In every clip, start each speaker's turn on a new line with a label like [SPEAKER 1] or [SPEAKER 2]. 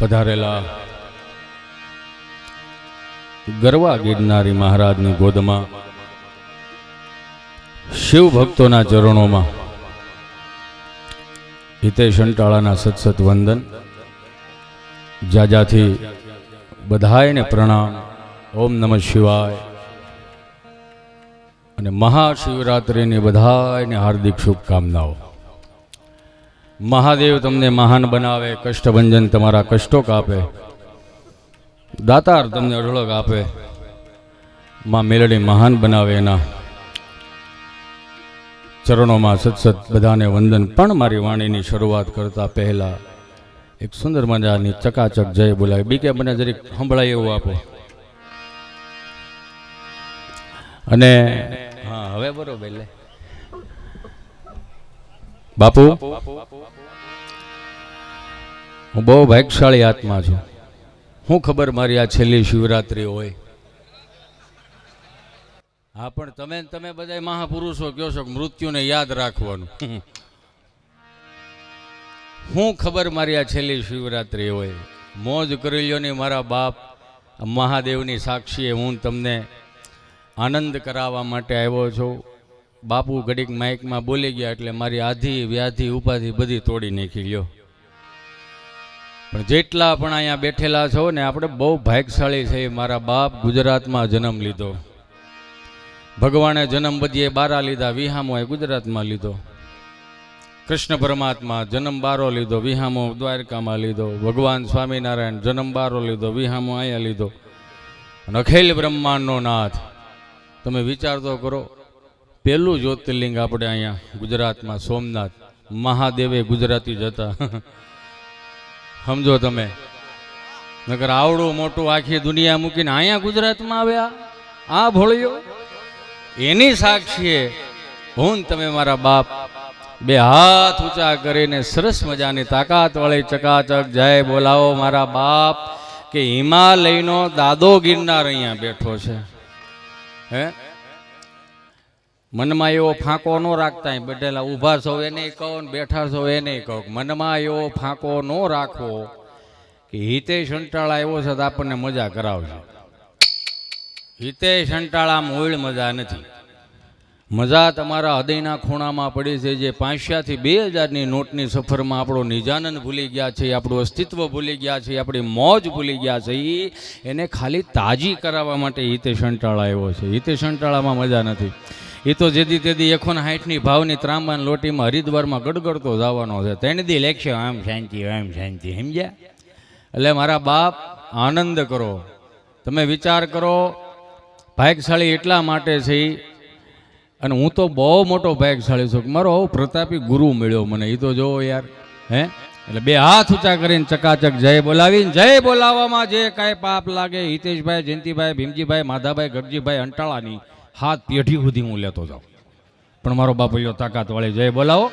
[SPEAKER 1] પધારેલા ગરવા ગિરનારી મહારાજની ગોદમાં શિવ ભક્તોના ચરણોમાં હિતેશ અંટાળાના સતસત વંદન. જાજાથી બધાયને પ્રણામ. ઓમ નમઃ શિવાય. અને મહાશિવરાત્રિની બધાયને હાર્દિક શુભકામનાઓ. મહાદેવ તમને મહાન બનાવે, કષ્ટભંજન તમારા કષ્ટો કાપે, દાતાર તમને અઢળક આપે, માં મેલડી મહાન બનાવે. એના ચરણોમાં સતસત બધાને વંદન. પણ મારી વાણીની શરૂઆત કરતા પહેલા એક સુંદર મજાની ચકાચક જય બોલાય. બીકે મને જરીક સંભળાય એવું આપો. અને હા, હવે બરોબર લે બાપુ. હું બહુ ભાગ્યશાળી આત્મા છું. હું ખબર મારી આ છેલ્લી શિવરાત્રિ હોય. હા, પણ તમે બધા મહાપુરુષો કહો છો કે મૃત્યુને યાદ રાખવાનું. હું ખબર મારી આ છેલ્લી શિવરાત્રિ હોય. મોજ કરી લ્યો ને મારા બાપ. મહાદેવની સાક્ષીએ હું તમને આનંદ કરાવવા માટે આવ્યો છું. બાપુ ઘડીક માઇકમાં બોલી ગયા એટલે મારી આધી વ્યાધિ ઉપાધિ બધી તોડી નાખી લ્યો. પણ જેટલા પણ અહીંયા બેઠેલા છો ને, આપણે બહુ ભાગ્યશાળી છે. મારા બાપ ગુજરાતમાં જન્મ લીધો. ભગવાને જન્મ બધીએ બારા લીધા, વિહામો એ ગુજરાતમાં લીધો. કૃષ્ણ પરમાત્મા જન્મ બારો લીધો, વિહામો દ્વારકામાં લીધો. ભગવાન સ્વામિનારાયણ જન્મ બારો લીધો, વિહામો અહીંયા લીધો. અને અખિલ બ્રહ્માંડનો નાથ. તમે વિચાર તો કરો, પહેલું જ્યોતિર્લિંગ આપણે અહીંયા ગુજરાતમાં સોમનાથ. મહાદેવે ગુજરાતી જ હતા. સમજો તમે. નકર આવડું મોટું આખી દુનિયા મૂકીને અહીંયા ગુજરાતમાં આવ્યા આ ભોળિયો. એની સાક્ષીએ હું તમે મારા બાપ બે હાથ ઊંચા કરીને સરસ મજાની તાકાત વાળી ચકાચક જય બોલાવો મારા બાપ. કે હિમાલયનો દાદો ગિરનાર અહીંયા બેઠો છે. હે, મનમાં એવો ફાંકો ન રાખતા. બેઠેલા ઊભા છો એને કહો, બેઠા છો એને કહો. મનમાં એવો ફાંકો ન રાખવો કે હિતેશ અંટાળા આવ્યો છે તો આપણને મજા કરાવશે. હિતેશ અંટાળા મૂળ મજા નથી. મજા તમારા હૃદયના ખૂણામાં પડી છે. જે 500 થી 2000ની નોટની સફરમાં આપણો નિજાનંદ ભૂલી ગયા છે, આપણું અસ્તિત્વ ભૂલી ગયા છે, આપણી મોજ ભૂલી ગયા છે. એને ખાલી તાજી કરાવવા માટે હિતેશ અંટાળા આવ્યો છે. હિતેશ અંટાળામાં મજા નથી. એ તો જેદી તેદી 160ની ભાવની ત્રાંબાની લોટીમાં હરિદ્વારમાં ગડગડતો જવાનો છે. 3 દી લેખશે આમ શાંતિ આમ શાંતિ. સમજ્યા? એટલે મારા બાપ આનંદ કરો. તમે વિચાર કરો, ભાગ્યશાળી એટલા માટે છે. અને હું તો બહુ મોટો ભાગ્યશાળી છું કે મારો પ્રતાપી ગુરુ મળ્યો મને. એ તો જોવો યાર. હે, એટલે બે હાથ ઊંચા કરીને ચકાચક જય બોલાવીને, જય બોલાવવામાં જે કાંઈ પાપ લાગે, હિતેશભાઈ, જયંતિભાઈ, ભીમજીભાઈ, માધાભાઈ, ગઢજીભાઈ અંટાળાની હાથ પેઢી સુધી હું લેતો જાઉં. પણ મારો બાપલ્યો તાકાત વાળી જય બોલાવો.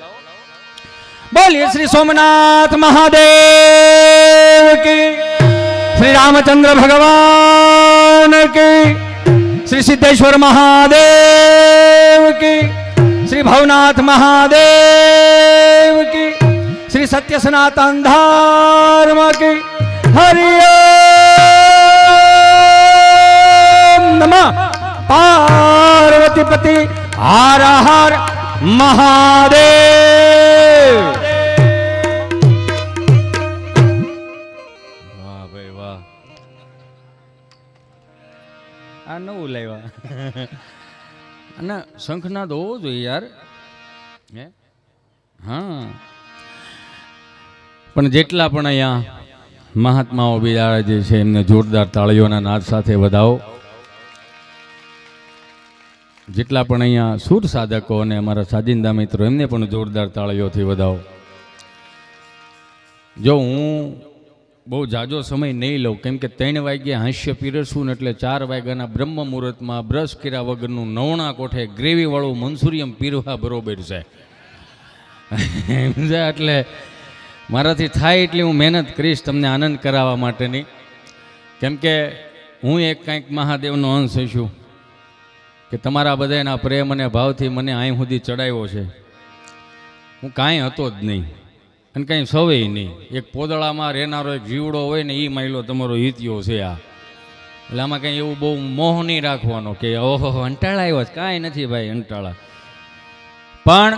[SPEAKER 1] બોલીએ શ્રી સોમનાથ મહાદેવ કી, શ્રી રામચંદ્ર ભગવાન કી, શ્રી સિદ્ધેશ્વર મહાદેવ કી, શ્રી ભવનાથ મહાદેવ કી, શ્રી સત્ય સનાતન ધર્મ કી. હરિ ઓમ નમઃ પાર્વતીપતિ હર હર મહાદેવ. વાહ ભાઈ વાહ. આ નવું લાવ્યા. અને શંખનાદ હોવો જોઈએ યાર. હે, હા. પણ જેટલા પણ અહીંયા મહાત્માઓ બિરાજે જે છે એમને જોરદાર તાળીઓના નાદ સાથે વધાવો. જેટલા પણ અહીંયા સુર સાધકો અને અમારા સાજિંદા મિત્રો એમને પણ જોરદાર તાળીઓથી વધાવો. જો હું બહુ જાજો સમય નહીં લઉં, કેમ કે 3 વાગ્યે હાસ્ય પીરસવું ને એટલે 4 વાગ્યાના બ્રહ્મ મુહૂર્તમાં બ્રશ કર્યા વગરનું નવણા કોઠે ગ્રેવીવાળું મંસૂરિયમ પીરવા બરોબર છે. એટલે મારાથી થાય એટલી હું મહેનત કરીશ તમને આનંદ કરાવવા માટેની. કેમ કે હું એક કંઈક મહાદેવનો અંશ છું કે તમારા બધાના પ્રેમ અને ભાવથી મને અહીં સુધી ચડાવ્યો છે. હું કાંઈ હતો જ નહીં. અને કંઈ સવે નહીં. એક પોદળામાં રહેનારો એક જીવડો હોય ને એ માયલો તમારો હિત્યો છે આ. એટલે આમાં કંઈ એવું બહુ મોહ નહીં રાખવાનો કે ઓહો અંટાળા આવ્યો છે. કાંઈ નથી ભાઈ અંટાળા. પણ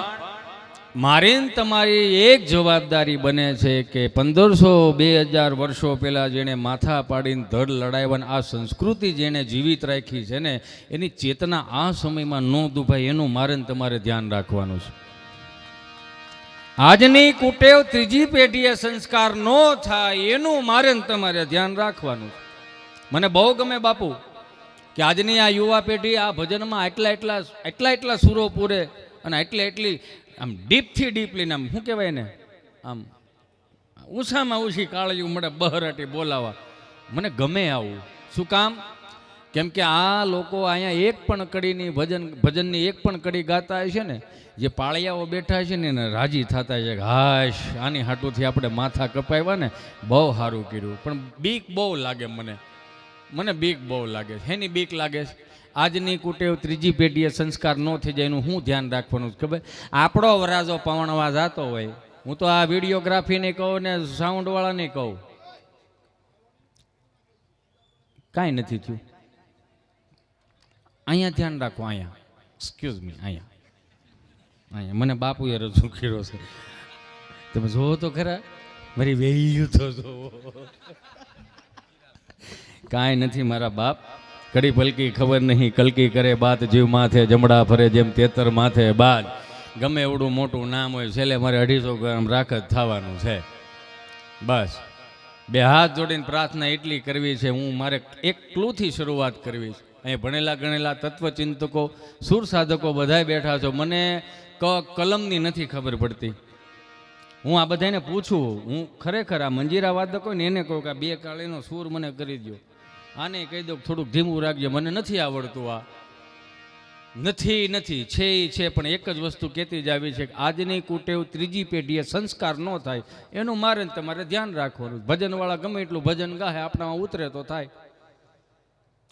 [SPEAKER 1] મારી ને તમારી એક જવાબદારી બને છે કે 1500-2000 વર્ષો પહેલાં જેણે માથા પાડીને ધડ લડાવવાની આ સંસ્કૃતિ જેણે જીવિત રાખી છે ને એની ચેતના આ સમયમાં ન દુભાય એનું મારે ને તમારે ધ્યાન રાખવાનું છે. આજની કુટેવ ત્રીજી પેઢીએ સંસ્કાર ન થાય એનું મારે ને તમારે ધ્યાન રાખવાનું છે. મને બહુ ગમે બાપુ કે આજની આ યુવા પેઢી આ ભજનમાં એટલા સુરો પૂરે અને એટલી આમ ડીપથી ડીપ લઈને આમ શું કહેવાય ને આમ ઊંચામાં ઊંચી કાળિયું મળે બહરાટી બોલાવા. મને ગમે આવું. શું કામ? કેમ કે આ લોકો અહીંયા એક પણ કડીની ભજનની એક પણ કડી ગાતા હોય છે ને જે પાળિયાઓ બેઠા છે ને એને રાજી થતા છે કે હાશ આની હાટુથી આપણે માથા કપાવ્યા ને બહુ સારું કર્યું. પણ બીક બહુ લાગે મને બીક બહુ લાગે છે. એની બીક લાગે છે આજની કુટેવ ત્રીજી પેઢીએ સંસ્કાર ન થઈ જાય એનું શું ધ્યાન રાખવાનું ખબર? આપણો વરાજો પવણવા જતો હોય, હું તો આ વિડીયોગ્રાફીને કહું ને સાઉન્ડવાળાને કહું, કાંઈ નથી થયું. અહીંયા ધ્યાન રાખો. અહીંયા એક્સક્યુઝ મી, અહીંયા મને બાપુએ રજૂ કર્યો છે. તમે જોવો તો ખરા, મારી વેયું તો જોવો. કાંઈ નથી મારા બાપ. કડી પલકી ખબર નહીં કલકી કરે બાત જીવ માથે જમડા ફરે જેમ તેતર માથે બાદ. ગમે એવડું મોટું નામ હોય છેલ્લે મારે 250 ગ્રામ રાખ જ થવાનું છે. બસ બે હાથ જોડીને પ્રાર્થના એટલી કરવી છે. હું મારે એક ક્લુથી શરૂઆત કરવી છે. અહીં ભણેલા ગણેલા તત્વચિંતકો સુર સાધકો બધાય બેઠા છો. મને કલમની નથી ખબર પડતી. હું આ બધાને પૂછું, હું ખરેખર આ મંજીરા વાદકો ને એને કહું કે બે કાળીનો સૂર મને કરી દો. આને કહી દો થોડુંક ધીમું રાખજો, મને નથી આવડતું. આ નથી છે પણ એક જ વસ્તુ કહેતી જ આવી છે કે આજની કુટેવ ત્રીજી પેઢીએ સંસ્કાર ન થાય એનું મારે તમારે ધ્યાન રાખવાનું. ભજનવાળા ગમે એટલું ભજન ગાહે આપણામાં ઉતરે તો થાય.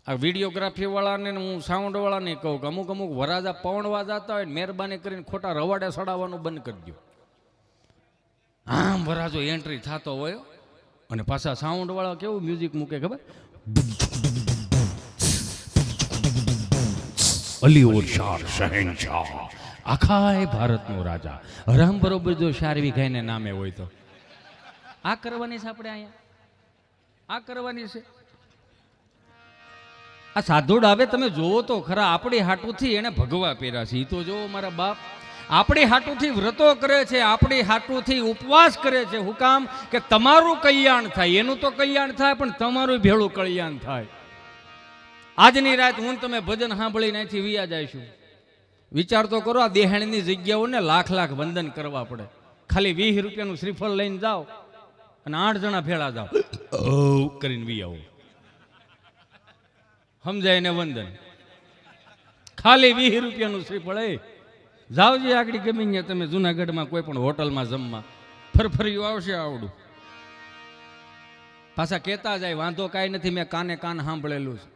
[SPEAKER 1] આ વિડીયોગ્રાફી વાળાને હું સાઉન્ડવાળાને કહું કે અમુક વરાજા પવણવા જતા હોય ને મહેરબાની કરીને ખોટા રવાડે સડાવવાનું બંધ કરી દો. આમ વરાજો એન્ટ્રી થતો હોય અને પાછા સાઉન્ડવાળા કેવું મ્યુઝિક મૂકે ખબર? અલી ઓર શાર શહેનશાહ, આખા ભારતનો રાજા. હરામ બરોબર જો શારવી ગાયને નામે હોય તો આ કરવાની છે. આપણે અહીંયા આ કરવાની છે. આ સાધુડ આવે તમે જોવો તો ખરા, આપણી હાટુથી એને ભગવા પહેર્યા છે. એ તો જોવો મારા બાપ, આપણી હાટુથી વ્રતો કરે છે, આપણી હાટુથી ઉપવાસ કરે છે. હું કામ કે તમારું કલ્યાણ થાય. એનું તો કલ્યાણ થાય પણ તમારું ભેળું કલ્યાણ થાય. આજની રાત હું તમે ભજન સાંભળીને અહીંથી વિયા જઈશું. વિચાર તો કરો, આ દેહાણની જગ્યાઓને લાખ વંદન કરવા પડે. ખાલી 20 રૂપિયાનું શ્રીફળ લઈને જાઓ અને 8 જણા ભેળા જાઓ કરીને વી આવો. સમજાય ને? વંદન ખાલી 20 રૂપિયાનું શ્રીફળ. જાવજી આગળ ગમી તમે જુનાગઢમાં કોઈ પણ હોટલમાં જમવા, ફરફરિયું આવશે આવડું. પાછા કહેતા જાય વાંધો કાંઈ નથી, મેં કાને કાન સાંભળેલું છે.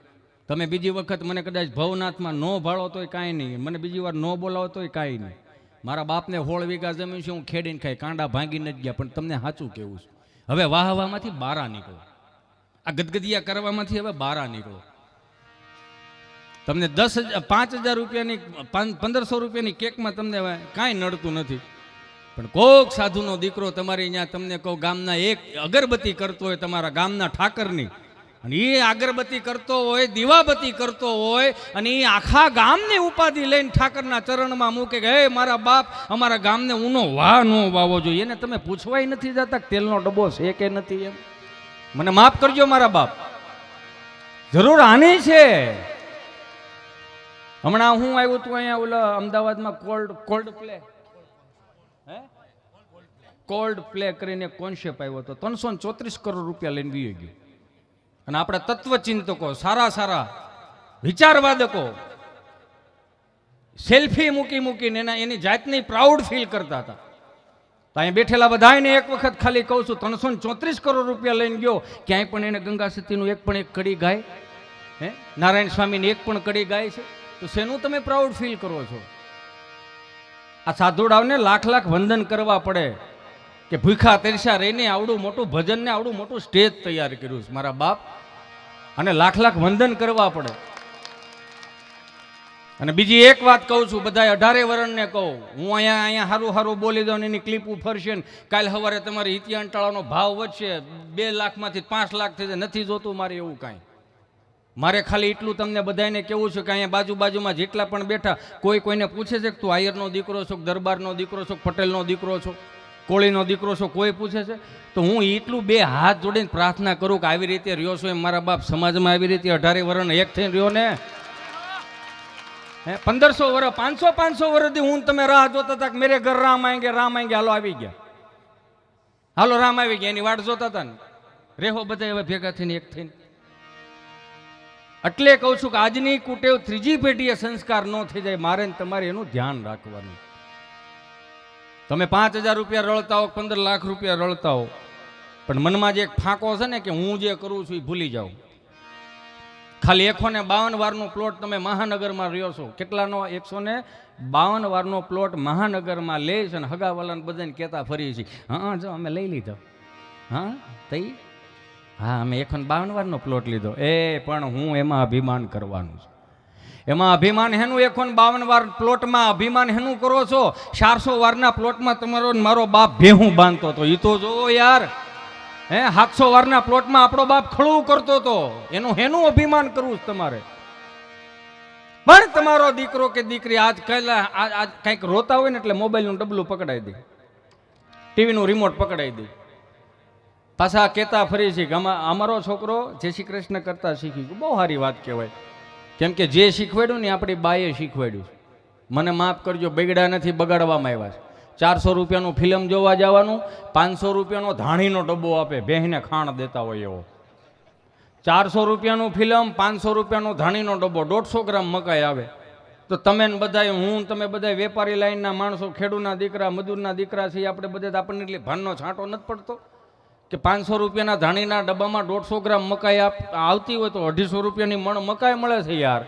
[SPEAKER 1] તમે બીજી વખત મને કદાચ ભવનાથમાં ન ભાળો તોય કાંઈ નહીં, મને બીજી વાર ન બોલાવો તોય કાંઈ નહીં. મારા બાપને 16 વીઘા જમીન છે, હું ખેડીને ખાઈ, કાંડા ભાંગીને જ ગયા. પણ તમને સાચું કેવું છે, હવે વાહવામાંથી બારા નીકળો. આ ગદગદિયા કરવામાંથી હવે બારા નીકળો. તમને 5,000 રૂપિયાની 1500 રૂપિયાની કેકમાં તમને કાંઈ નડતું નથી. પણ કોક સાધુનો દીકરો તમારી અહીંયા તમને કહું ગામના એક અગરબત્તી કરતો હોય, તમારા ગામના ઠાકરની, અને એ અગરબત્તી કરતો હોય, દીવાબત્તી કરતો હોય, અને એ આખા ગામની ઉપાધિ લઈને ઠાકરના ચરણમાં મૂકે કે હે મારા બાપ અમારા ગામને ઊનો વાહ ન વાવો જોઈએ. એને તમે પૂછવાય નથી જતા તેલનો ડબ્બો છે કે નથી એમ? મને માફ કરજો મારા બાપ, જરૂર આની છે. હમણાં હું આવ્યું તું અહીંયા ઓલા અમદાવાદમાં કોલ્ડ પ્લે કરીને કોન્સેપ્ટ આવ્યો હતો. 334 કરોડ રૂપિયા લઈને વી ગયો. અને આપણે તત્વચિંતકો, સારા વિચારવાદકો સેલ્ફી મૂકીને એની જાતની પ્રાઉડ ફીલ કરતા હતા. તો અહીં બેઠેલા બધાને એક વખત ખાલી કહું છું, 334 કરોડ રૂપિયા લઈને ગયો, ક્યાંય પણ એને ગંગા સતીનું એક કડી ગાય, નારાયણ સ્વામીની એક પણ કડી ગાય છે, તો શેનું તમે પ્રાઉડ ફીલ કરો છો? આ સાધુડાઓને લાખ વંદન કરવા પડે. કે ભૂખા તરસ્યા રહીને આવડું મોટું ભજન ને આવડું મોટું સ્ટેજ તૈયાર કર્યું છે મારા બાપ, અને લાખ લાખ વંદન કરવા પડે. અને બીજી એક વાત કહું છું, બધા 18 વર્ષને કહું, હું અહીંયા હારું હારું બોલી દઉં, એની ક્લિપ ફરશે ને કાલ સવારે તમારી ઇતિહાંટાળાનો ભાવ વધશે, 2 લાખમાંથી 5 લાખ થઈ જાય. નથી જોતું મારે એવું કાંઈ. મારે ખાલી એટલું તમને બધાને કેવું છે કે અહીંયા બાજુમાં જેટલા પણ બેઠા, કોઈને પૂછે છે કે તું આયરનો દીકરો છો, દરબારનો દીકરો છો, પટેલનો દીકરો છો, કોળીનો દીકરો છો, કોઈ પૂછે છે? તો હું એટલું 2 હાથ જોડીને પ્રાર્થના કરું કે આવી રીતે રહ્યો છો એમ મારા બાપ સમાજમાં આવી રીતે 18 વર્ષને એક થઈને રહ્યો ને. 1500 વર્ષ 500 વર્ષથી હું તમે રાહ જોતા હતા કે મેરે ઘર રામ આएंगे, હાલો આવી ગયા, હાલો રામ આવી ગયા, એની વાટ જોતા હતા ને. રેહો બધા એવા ભેગા થઈને એક થઈને. એટલે કહું છું કે આજની કુટેવ ત્રીજી પેઢીએ સંસ્કાર ન થઈ જાય, મારે ને તમારે એનું ધ્યાન રાખવાનું. તમે 5000 રૂપિયા રળતા હો, 15 લાખ રૂપિયા રળતા હો, પણ મનમાં જે એક ફાંકો છે ને કે હું જે કરું છું એ ભૂલી જાઓ. ખાલી 152 વારનો પ્લોટ તમે મહાનગરમાં રહ્યો છો, કેટલાનો? 152 વારનો પ્લોટ મહાનગરમાં લે છે, અને હગાવાલાને બધાને કહેતા ફરી છે, હા જો અમે લઈ લીધો, હા તઈ, હા અમે 152 વારનો પ્લોટ લીધો. પણ હું એમાં અભિમાન કરવાનું છું. એમાં અભિમાન હેનું? 152 વાર પ્લોટમાં અભિમાન હેનું કરો છો? 400 વારના પ્લોટમાં તમારો મારો બાપ ભેહું બાંધતો હતો, એ તો જોવો યાર. 700 વારના પ્લોટમાં આપણો બાપ ખળું કરતો હતો, એનું હેનું અભિમાન કરવું છે તમારે? પણ તમારો દીકરો કે દીકરી આજ કંઈક રોતા હોય ને એટલે મોબાઈલનું ડબલું પકડાઈ દે, ટીવીનું રિમોટ પકડાઈ દે, પાછા કહેતા ફરી છે કે અમારો છોકરો જય શ્રી કૃષ્ણ કરતા શીખી ગયો. બહુ સારી વાત કહેવાય, કેમ કે જે શીખવાડ્યું ને આપણી બાએ શીખવાડ્યું. મને માફ કરજો, બગડ્યા નથી, બગાડવામાં આવ્યા છે. 400 રૂપિયાનું ફિલ્મ જોવા જવાનું, 500 રૂપિયાનો ધાણીનો ડબ્બો આપે, ભેંસને ખાણ દેતા હોય એવો. 400 રૂપિયાનું ફિલ્મ, 500 રૂપિયાનો ધાણીનો ડબ્બો, 150 ગ્રામ મકાઈ આવે. તો તમે બધા, તમે બધા વેપારી લાઈનના માણસો, ખેડૂતના દીકરા, મજૂરના દીકરા છીએ આપણે બધા, આપણને એટલે ભાનનો છાંટો નથી પડતો કે 500 રૂપિયાના ધાણીના ડબ્બામાં 150 ગ્રામ મકાઈ આવતી હોય તો 250 રૂપિયાની મણ મકાઈ મળે છે યાર.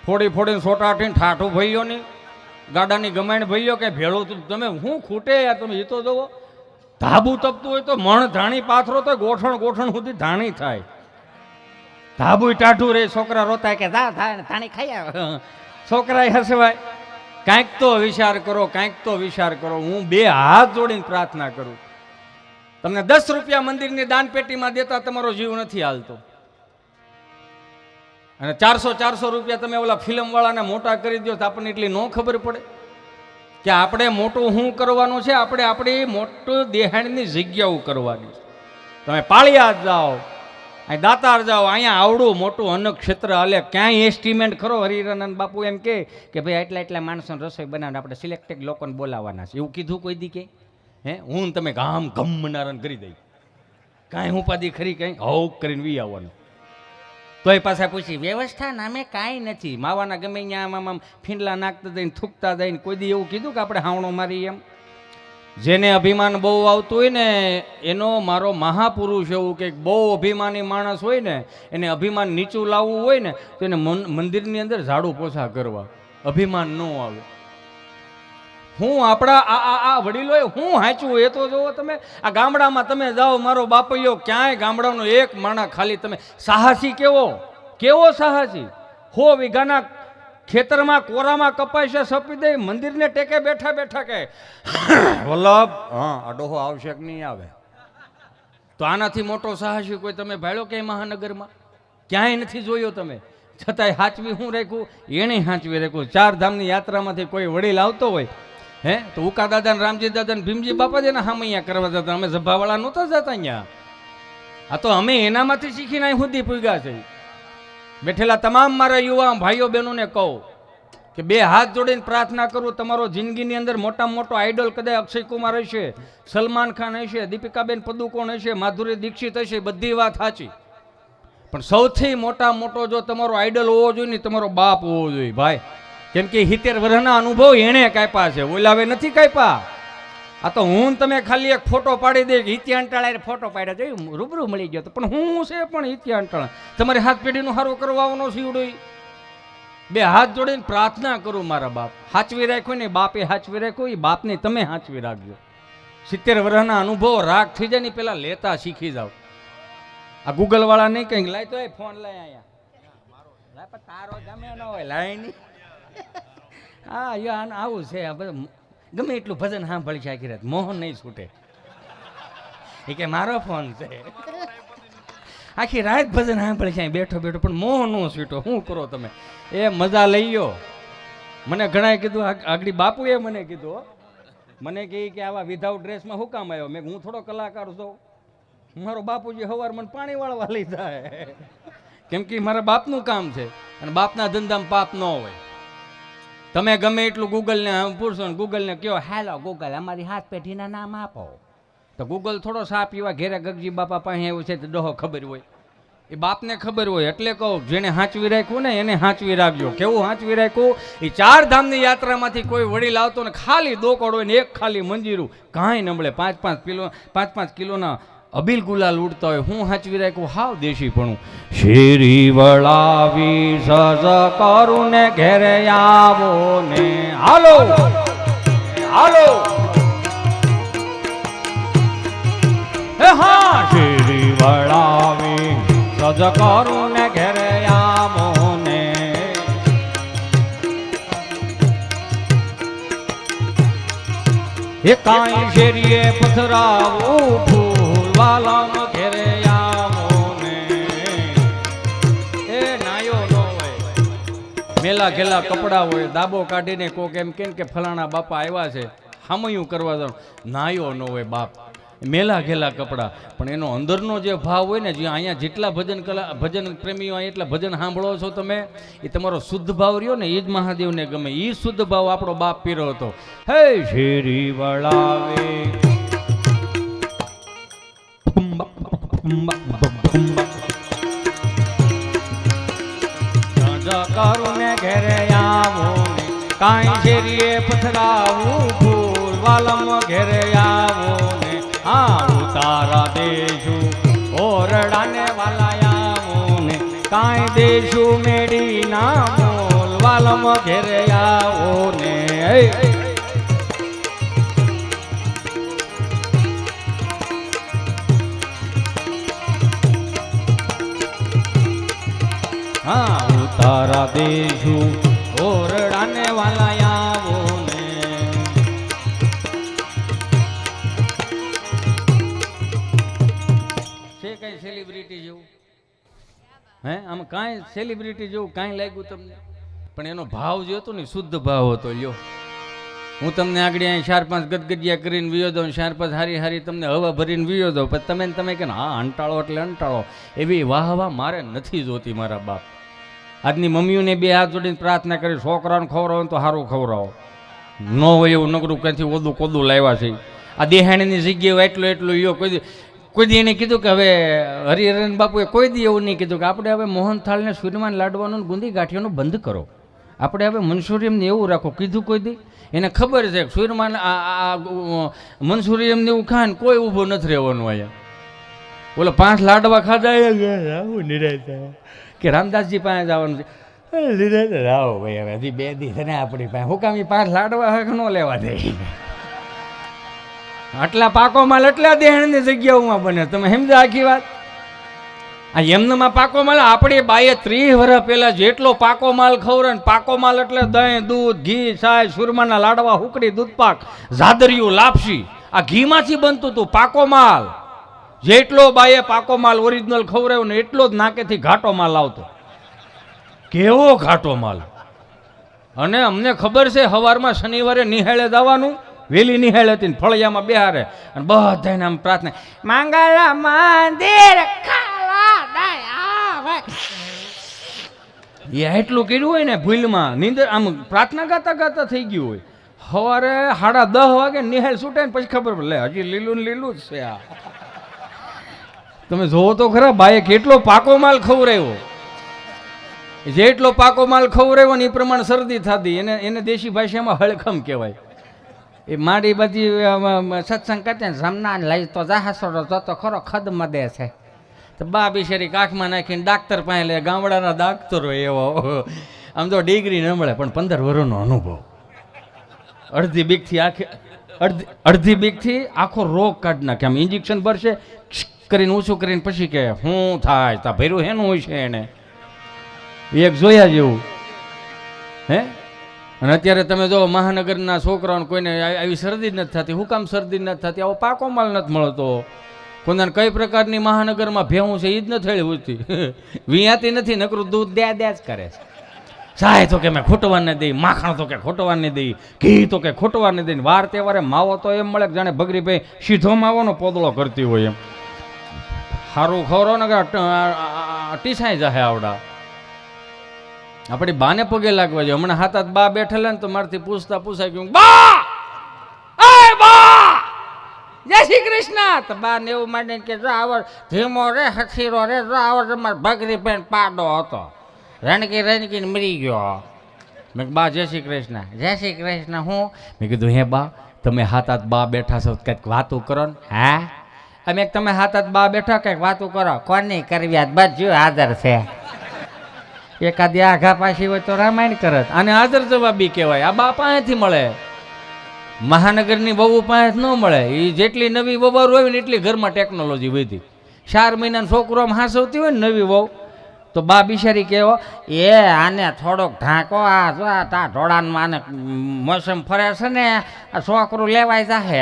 [SPEAKER 1] ફોડીને સોટાટીને ઠાઠું ભઈઓની ગાડાની ગમાણ ભઈઓ કે ભેળું તમે હું ખૂટે યાર. તમે એ તો જોવો, ધાબુ તપતું હોય તો મણ ધાણી પાથરો તો ગોઠણ સુધી ધાણી થાય, ધાબુ ટાઢું રે, છોકરા રોતા કે ધાણી ખાઈ, છોકરા હસવાય. કાંઈક તો વિચાર કરો, કાંઈક તો વિચાર કરો. હું 2 હાથ જોડીને પ્રાર્થના કરું, તમને 10 રૂપિયા મંદિરની દાન પેટીમાં દેતા તમારો જીવ નથી હાલતો, અને 400 રૂપિયા તમે ઓલા ફિલ્મ વાળાને મોટા કરી દો તો આપણને એટલી ન ખબર પડે કે આપણે મોટું શું કરવાનું છે. આપણે આપણી મોટું દેહાણની જગ્યાઓ કરવાની છે. તમે પાળિયાદ જાઓ, અહીં દાતાર જાઓ, અહીંયા આવડું મોટું અન્ન ક્ષેત્ર હાલે, ક્યાંય એસ્ટિમેટ ખરો? હરિરાનંદ બાપુ એમ કે ભાઈ એટલા માણસોને રસોઈ બનાવીને આપણે સિલેક્ટેડ લોકોને બોલાવવાના છે, એવું કીધું કોઈ દી કે? હું તમે ગામ ગમનારાને કરી દઈ, કાંઈ ઉપાધિ ખરી? કંઈ હોક કરીને વી આવવાનું. તોય પાછા પૂછી વ્યવસ્થા નામે કાંઈ નથી, માવાના ગમે ત્યાં આમ ફીંડલા નાખતા જઈને થૂકતા જઈને. કોઈ દી એવું કીધું કે આપણે હાવણો મારી એમ? જેને અભિમાન બહુ આવતું હોય ને એનો મારો મહાપુરુષ એવું કે બહુ અભિમાની માણસ હોય ને, એને અભિમાન નીચું લાવવું હોય ને તો એને મંદિરની અંદર ઝાડુ પોછા કરવા, અભિમાન ન આવે. હું આપણા આ વડીલોએ હું હાંચ્યું એ તો જોવો તમે. આ ગામડામાં તમે જાઓ, મારો બાપૈયો ક્યાંય ગામડાનો એક માણા ખાલી તમે સાહસી કેવો સાહસી 100 વીઘાના ખેતરમાં કોરામાં કપાય સપી દે, મંદિરને ટેકે બેઠા કે વલ્લભ આ ડોહો આવશે કે નહીં આવે? તો આનાથી મોટો સાહસી કોઈ તમે ભાળ્યો કે મહાનગરમાં? ક્યાંય નથી જોયો તમે. છતાંય હાચવી હું રાખ્યું, એણે હાચવી રાખ્યું. 4 ધામની યાત્રામાંથી કોઈ વડીલ આવતો હોય તો ઉકા દાદા, રામજી દાદા, ભીમજી બાપા જ એના હામૈયા કરવા જતા. અમે સભાવાળા નહોતા જતા અહીંયા. આ તો અમે એનામાંથી શીખીને અહીં સુધી પૂગ્યા છે. બેઠેલા તમામ મારા યુવા ભાઈઓ બહેનોને કહું કે 2 હાથ જોડીને પ્રાર્થના કરું, તમારો જિંદગીની અંદર મોટામાં મોટો આઈડલ કદાચ અક્ષય કુમાર હશે, સલમાન ખાન હશે, દીપિકાબેન પદુકોણ હશે, માધુરી દીક્ષિત હશે, બધી વાત સાચી. પણ સૌથી મોટો જો તમારો આઈડલ હોવો જોઈએ ને, તમારો બાપ હોવો જોઈએ ભાઈ. કેમ કે 70 વર્ષના અનુભવ એણે કાપ્યા છે, ઓલાવે નથી કાપ્યા. આ તો હું તમે ખાલી એક ફોટો પાડી દે, હિત્યાંટાળા ફોટો પાડ્યા જોયું, રૂબરૂ મળી ગયો. પણ હું છે પણ હિત્યાંટાળા તમારી હાથ પેઢીનું સારું કરવાનો સીવડો. 2 હાથ જોડીને પ્રાર્થના કરું, મારા બાપ હાચવી રાખ્યો ને, બાપે હાચવી રાખ્યો, એ બાપને તમે હાચવી રાખજો. 70 વર્ષના અનુભવ રાગ થઈ જાય ને પેલા લેતા શીખી જાવ. આ ગૂગલ વાળા નહીં કઈ લાય તો ફોન લાય અહીંયા તારો ગમે ન હોય લાય નહીં. હા યો આવું છે ગમે એટલું ભજન સાંભળી છે આખી રાત મોહન નહીં છૂટે. એ કે મારો ફોન છે આખી રાત ભજન સાંભળી છે બેઠો બેઠો પણ મોહ નો છૂટો. શું કરો તમે? એ મજા લઈ લો. મને ઘણાએ કીધું આગળ બાપુએ મને કીધું મને કહે કે આવા વિધાઉટ ડ્રેસમાં શું કામ આવ્યો? મેં હું થોડો કલાકાર છું. મારો બાપુજી સવાર મને પાણી વાળવા લઈ જાય કેમ કે મારા બાપનું કામ છે અને બાપના ધંધામાં પાપ ન હોય. તમે ગમે એટલું ગૂગલને પૂછશો ને ગૂગલને કહો હેલો ગૂગલ અમારી હાથ પેઢીના નામ આપો તો ગૂગલ થોડો સાપ પીવા ઘેરે ગગજી બાપા પાસે આવ્યું છે તો ડોહો ખબર હોય. એ બાપને ખબર હોય એટલે કહું જેને હાંચવી રાખ્યું ને એને હાંચવી રાખજો. કેવું હાંચવી રાખ્યું? એ 4 ધામની યાત્રામાંથી કોઈ વડીલ આવતો ને ખાલી દોકડ હોય ને એક ખાલી મંજીરું કાંઈ નબળે 5-5 કિલોના અબીલ ગુલાલ ઉડતા હોય. હું હાંચવી રાખ્યું હાવ દેશી ભણું. શેરી વળાવી સજ કરું ને ઘેરે આવો ને હાલો હાલો હે હા શેરી વળાવી સજ કરું ને ઘેરે આવો ને એ કાંઈ શેરીએ પથરાવું વાલમ ઘેરે આવો ને એ નાયો ન હોય મેલા ઘેલા કપડા હોય દાબો કાઢીને કોક એમ કે ફલાણા બાપા આવ્યા છે હામયું કરવા જાવ નાયો ન હોય બાપ મેલા ઘેલા કપડા પણ એનો અંદરનો જે ભાવ હોય ને જે અહીંયા જેટલા ભજન પ્રેમીઓ એટલા ભજન સાંભળો છો તમે એ તમારો શુદ્ધ ભાવ રહ્યો ને એ જ મહાદેવને ગમે. એ શુદ્ધ ભાવ આપણો બાપ પીરો હતો. હે શેરી વળાવે કરું ને ઘેરે આવો ને કાંઈ શેરીએ પથરાવું ફૂલ વાલમ ઘેરે આવો ને આવું તારા દેશું ઓરડાને વાલા આવો ને કાંઈ દેશું મેડી ના મોલ વાલમ ઘેરે આવો ને હા ઉતારા દેશું ઓરડાને વાલા આવો ને છે કઈ સેલિબ્રિટી જેવું? હે આમ કાંઈ સેલિબ્રિટી જેવું કાંઈ લાગ્યું તમને? પણ એનો ભાવ જે હતો ને શુદ્ધ ભાવ હતો. લ્યો હું તમને આગળ અહીં 4-5 ગદગદિયા કરીને વિયો દઉં 4-5 હારી તમને હવા ભરીને વિયો દઉં પછી તમે કે હા અંટાળો એટલે અંટાળો એવી વાહ મારે નથી જોતી. મારા બાપ આજની મમ્મીઓને 2 હાથ જોડીને પ્રાર્થના કરી છોકરાને ખવડાવો તો સારું ખવડાવો ન હોય એવું નગરું ક્યાંથી ઓદું કોદું લાવ્યા છે. આ દેહાણીની જગ્યાએ એટલું યો કોઈ દી એને કીધું કે હવે હરિહરન બાપુએ કોઈ દી એવું નહીં કીધું કે આપણે હવે મોહનથાળને સૂર્યમાન લાડવાનું ગુંદી ગાંઠિયાનું બંધ કરો. આપણે હવે મનસુરિયમને એવું રાખો. કીધું કોઈ દી? એને ખબર છે સૂર્યમાન મનસુરિયમને એવું ખાય ને કોઈ ઊભો નથી રહેવાનું. અહીંયા બોલો 5 લાડવા ખાધા કે રામદાસજી પાસે જવાનું છે રાવો ભાઈ હવે હજી 2 દી છે ને આપણી પાસે હું કામ 5 લાડવા હક ન લેવા દે. આટલા પાકો માલ એટલા દેહણની જગ્યાઓમાં બને. તમે સમજો આખી વાત? આ એમનામાં પાકો માલ આપણી બાઈએ 30 વર્ષ પહેલા જેટલો પાકો માલ ખવડાવે ને પાકો માલ એટલે દહીં દૂધ ઘી છાશ સુરમાના લાડવા હુકડી દૂધપાક ઝાદરિયું લાપસી આ ઘીમાંથી બનતું હતું પાકો માલ. જેટલો બાઈએ પાકો માલ ઓરિજિનલ ખવડાવ્યો ને એટલો જ નાકેથી ઘાટો માલ આવતો. કેવો ઘાટો માલ! અને અમને ખબર છે સવારમાં શનિવારે નિહાળે જવાનું વેલી નિહાળ હતી ને ફળિયામાં બેહારે અને બધાને આમ પ્રાર્થના માંગલા મંદિર એટલું કર્યું હોય ને ભૂલમાં નીંદર આમ પ્રાર્થના ગાતા ગાતા થઈ ગયું હોય. સવારે 10:30 વાગે નિહાળ છૂટે ને પછી ખબર પડે હજી લીલું ને લીલું જ છે. આ તમે જોવો તો ખરા બાએ કેટલો પાકો માલ ખવડાવ્યો. જેટલો પાકો માલ ખવડાવ્યો ને એ પ્રમાણે શરદી થતી. એને દેશી ભાષામાં હળખમ કહેવાય. એ મારી બધી સત્સંગ કરતા ને જમના લઈ તો જાહાસોડો જતો ખરો ખદમાં દે છે તો બા બિચારી કાખમાં નાખીને ડાક્ટર પાસે લે. ગામડાના ડાક્ટરો એવો આમ તો ડિગ્રી ન મળે પણ 15 વર્ષનો અનુભવ અડધી બીકથી આખી અડધી બીકથી આખો રોગ કાઢી નાખે. આમ ઇન્જેક્શન ભરશે કરીને ઊંચું કરીને પછી કે શું થાય તા ભર્યું હેનું હોય છે એને એક જોયા જેવું હે. અને અત્યારે તમે જો મહાનગરના છોકરાઓને કોઈને આવી શરદી જ નથી થતી. હું કામ શરદી નથી થતી? આવો પાકો માલ નથી મળતો. કોઈને કઈ પ્રકારની મહાનગરમાં ભેવું છે એ જ નથી થયેલી ઉઠતી. વિયાતી નથી, નકરું દૂધ દે જ કરે છે. ચાય તો કે મેં ખોટવા નહીં દઈ, માખણ તો કે ખોટવા નહીં દઈ, ઘી તો કે ખોટવા નહીં દઈ. વાર તહેવારે માવો તો એમ મળે કે જાણે ભગરીભાઈ સીધો માવાનો પોદળો કરતી હોય એમ. સારું ખવરો ને ટીસાઈ જાય આવડા. આપણી બાને પગે લાગવા જોઈએ. હમણાં હાથ બા બેઠેલા ને તો મારથી પૂછતા પૂછાય ગયું, બા એ બા જય શ્રી કૃષ્ણ. તો બા ને એવું માંડીને કે જો આવર ધીમો રે હથીરો રે જો આવર તમારે ભગરી પેન પાડો હતો, રણકી રણકીને મરી ગયો. મેં બા જય શ્રી કૃષ્ણ. જય શ્રી કૃષ્ણ. હું મેં કીધું હે બા તમે હાથ બા બેઠા છો કંઈક વાતું કરો ને. હા અમે તમે હાથ બા બેઠા કંઈક વાતું કરો. કોની કરવી આ બધું હાજર છે. એકાદી આઘા પાછી હોય તો રામાયણ કરત. આને હાજર જવાબી કહેવાય. આ બા પાસેથી મળે, મહાનગરની વહુ પાસે ન મળે. એ જેટલી નવી વવારું હોય ને એટલી ઘરમાં ટેકનોલોજી વધી. 4 મહિનાનો છોકરો આમ હાંસવતી હોય ને નવી વહુ તો બા બિચારી કહેવો એ આને થોડોક ઢાંકો, આ જો તા ઢોળાનમાં આને મોસમ ફરે છે ને આ છોકરું લેવાય જાહે,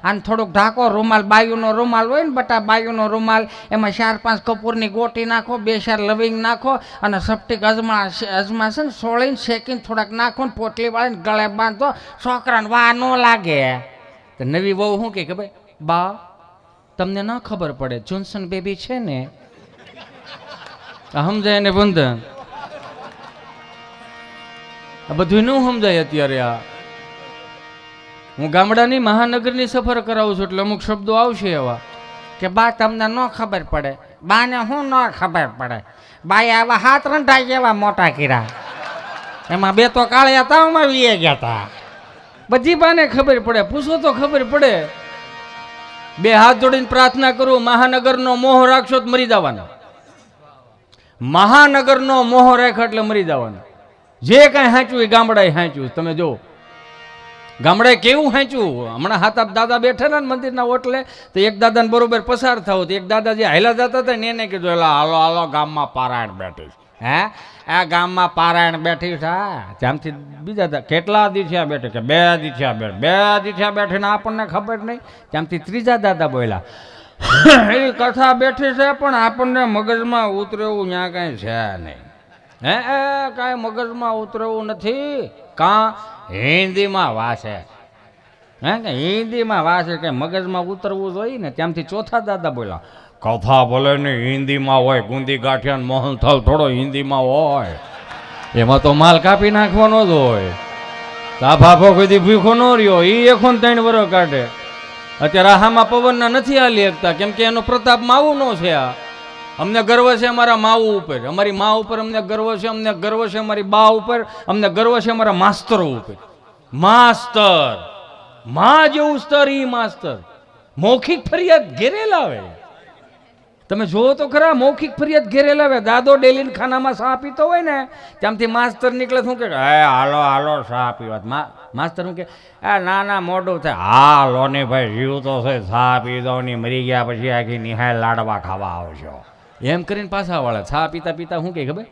[SPEAKER 1] આને થોડુંક ઢાંકો. રૂમાલ બાયુનો રૂમાલ હોય ને બટા બાયુનો રૂમાલ, એમાં 4-5 કપૂરની ગોટી નાખો, 2-4 લવિંગ નાખો અને સપટીક અજમા છે ને સોળીને શેકીને થોડાક નાખો ને પોટલી વાળીને ગળે બાંધો, છોકરાને વા ન લાગે. તો નવી વહુ શું કે ભાઈ બા તમને ન ખબર પડે જોન્સન બેબી છે ને સમજાય ને બંધન. આ બધું ન સમજાય અત્યારે. આ હું ગામડાની મહાનગરની સફર કરાવું છું એટલે અમુક શબ્દો આવશે એવા કે બા તમને ન ખબર પડે. બાને શું ન ખબર પડે? બાએ આવા હાથ રંધાઈ જેવા મોટા કીરા, એમાં 2 તો કાળિયા તાવમાં વીએ ગયા હતા. બધી બાને ખબર પડે, પૂછો તો ખબર પડે. 2 હાથ જોડીને પ્રાર્થના કરું, મહાનગરનો મોહ રાખશો તો મરી જવાના. મહાનગરનો મોહ રાખ એટલે મરી જવાના. જે કાંઈ હાંચ્યું એ ગામડાએ હાંચ્યું. તમે જો ગામડાએ કેવું હાંચ્યું. હમણાં હાથ દાદા બેઠેલા ને મંદિરના ઓટલે તો એક દાદાને બરોબર પસાર થાવ તો એક દાદા જે હાલા જતા હતા ને એને કીધું એલા હાલો હાલો ગામમાં પારાયણ બેઠી છે. હે આ ગામમાં પારાયણ બેઠી છે. ત્યાંથી બીજા કેટલા દીઠિયા બેઠે કે 2 દીઠિયા બેઠે, 2 દીઠિયા બેઠીને આપણને ખબર નહીં. ત્યાંથી ત્રીજા દાદા બોલ્યા એ કથા બેઠી છે પણ આપણને મગજમાં ઉતરેવું ત્યાં કાંઈ છે નહીં. હે કાંઈ મગજમાં ઉતરેવું નથી. કાં હિન્દીમાં વાસે, હે કે હિન્દીમાં વાસે કે મગજમાં ઉતરવું જોઈએ ને. ત્યાંથી ચોથા દાદા બોલ્યા કથા ભલે ને હિન્દીમાં હોય, ગુંદી ગાંઠિયા મોહનથાળ થોડો હિન્દીમાં હોય, એમાં તો માલ કાપી નાખવાનો જ હોય. તા ભાભો કોઈ ભૂખો ન રહ્યો એ 1 3 વર્ષ કાઢે. અત્યારે આહામાં પવનના નથી હાલી શકતા કેમ કે એનો પ્રતાપ માવું નો છે. આ અમને ગર્વ છે અમારા માવું ઉપર, અમારી મા ઉપર અમને ગર્વ છે, અમને ગર્વ છે અમારી બા ઉપર, અમને ગર્વ છે અમારા માસ્તરો ઉપર. માસ્તર મા જેવું સ્તર ઈ માસ્તર. મૌખિક ફરિયાદ ઘેરે લાવે. તમે જુઓ તો ખરા, મૌખિક ફરિયાદ ઘેરે લાવે. દાદો ડેલીન ખાનામાં ચા પીતો હોય ને ત્યાંથી માસ્તર નીકળે શું કે હાલો હાલો ચા પીવા. માસ્તર શું કે ના ના મોઢું થાય. હાલો ને ભાઈ જીવ તો છે, ચા પી દો ની મરી ગયા પછી આખી નિહાય લાડવા ખાવા આવશો એમ કરીને પાછા વાળા. ચા પીતા પીતા શું કે ખબર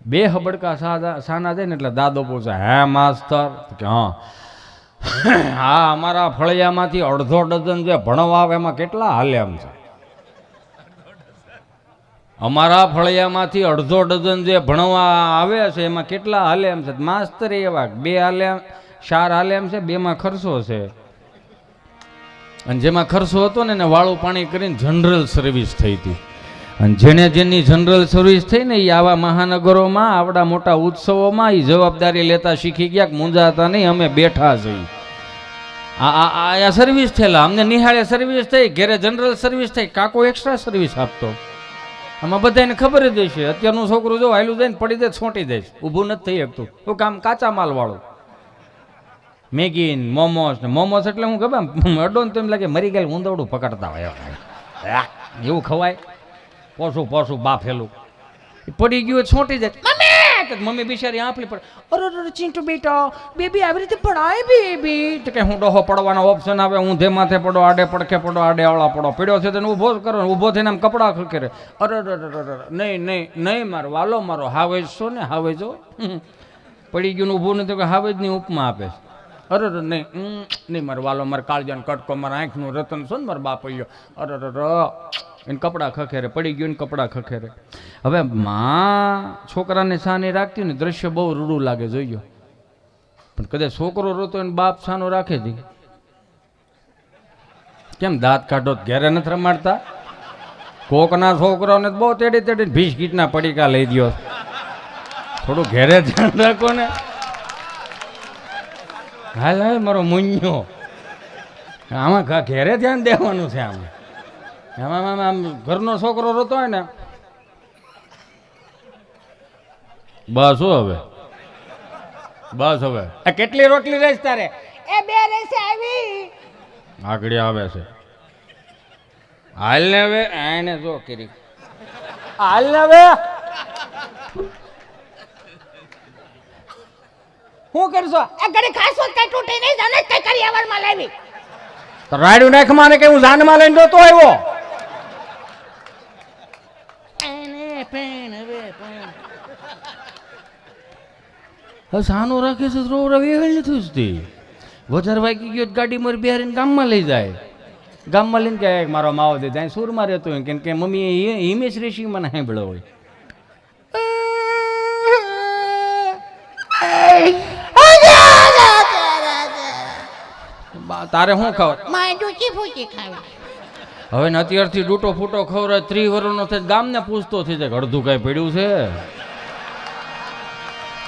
[SPEAKER 1] 2 હબડકા સાના જાય ને એટલે દાદો પૂછે હે માસ્તર કે હા અમારા ફળિયામાંથી 1/2 ડઝન જે ભણવા આવે એમાં કેટલા હાલે એમ છે. અમારા ફળિયામાંથી 1/2 ડઝન જે ભણવા આવે છે એમાં કેટલા હાલે એમ છે. માસ્તર એવા 2 હાલે 4 હાલે એમ છે, 2માં ખર્ચો છે. અને જેમાં ખર્ચો હતો ને એને વાળું પાણી કરીને જનરલ સર્વિસ થઈ હતી. અને જેની જનરલ સર્વિસ થઈ ને એ આવા મહાનગરોમાં આવડા મોટા ઉત્સવોમાં એ જવાબદારી લેતા શીખી ગયા કે મૂંઝાતા નહીં, અમે બેઠા છીએ. આ સર્વિસ થયેલા, અમને નિહાળે સર્વિસ થઈ, ઘેરે જનરલ સર્વિસ થઈ, કાકો એક્સ્ટ્રા સર્વિસ આપતો. આમાં બધાને ખબર જ હશે. અત્યારનું છોકરું જો હાલું જાય ને પડી જાય છોટી જાય, ઊભું નથી થઈ શકતું. તો કામ કાચા માલ વાળું મેગી મોમોસ ને મોમોસ એટલે હું ખબર અડો ને તો એમ લાગે મરી ગયેલું ઊંધવડું પકડતા હોય એવું ખવાય. પોસું બાફેલું પડી ગયું છોટી જાય. કે મમ્મી બિચારી આંફલી પડે. અરે ચિંટુ બેટા બેબી આવી રીતે પડાય બેબી તો કે હું ડોહો પડવાનો ઓપ્શન આવે, ઊંધે માથે પડો, આડે પડખે પડો, આડે આવળા પડો, પડ્યો છે તેને ઊભો કરો, ઊભો થઈને આમ કપડાં ખખેરે. અરે નહીં નહીં નહીં મારો વાલો મારો હાવેજ છો ને હાવેજો પડી ગયું ઊભું નથી કે હાવેજની ઉપમા આપે છે. અરે નહીં નહીં મારો વાલો મારે કાળજાનો કટકો મારા આંખનું રતન છો ને મારો બાપ ગયો. અરે એને કપડાં ખખેરે, પડી ગયું ને કપડાં ખખેરે. હવે માં છોકરાને સાની રાખતી ને દ્રશ્ય બહુ રૂડું લાગે જોઈજો, પણ કદાચ છોકરો રોતો એને બાપ સાનો રાખે છે. કેમ દાંત કાઢો ઘેરે નથી રમાડતા? કોકના છોકરાઓને બહુ તેડી તેડીને બિસ્કીટના પડીકા લઈ દો. થોડું ઘેરે ધ્યાન રાખો ને. હાલ હાલ મારો મુન્યો આમાં ઘેરે ધ્યાન દેવાનું છે. આમાં આમ ઘરનો છોકરો રોતો હોય ને બસ હવે બસ હવે કેટલી રોટલી રહીશ તારે? એ બે રહેશે આવી આગળ આવે છે. હાલ ને હવે આને જો કરી હાલ ને હવે શું કરશો? એ ઘડી ખાસો કઈ તૂટી નહીં જાને કઈ કરી આવરમાં લાવી તો રાડ્યું નાખ માને કે હું જાનમાં લઈને જોતો આવ્યો. સાનો રાખે છે તો વેવેલ નથી ઉસતી. વધારે વાગી ગયો ગાડી મારી બિહારીને ગામમાં લઈ જાય. ગામમાં લઈને કે મારો માવો દે જાય સુરમાં રહેતો હોય કેમ કે મમ્મી હિમેશ રેશી મને સાંભળો હોય. તારે શું ખાવ? હવે ને અત્યારથી ડૂટો ફૂટો ખવડાય 30 વર્ષનો થાય ગામને પૂછતો થઈ જાય અડધું કઈ પડ્યું છે.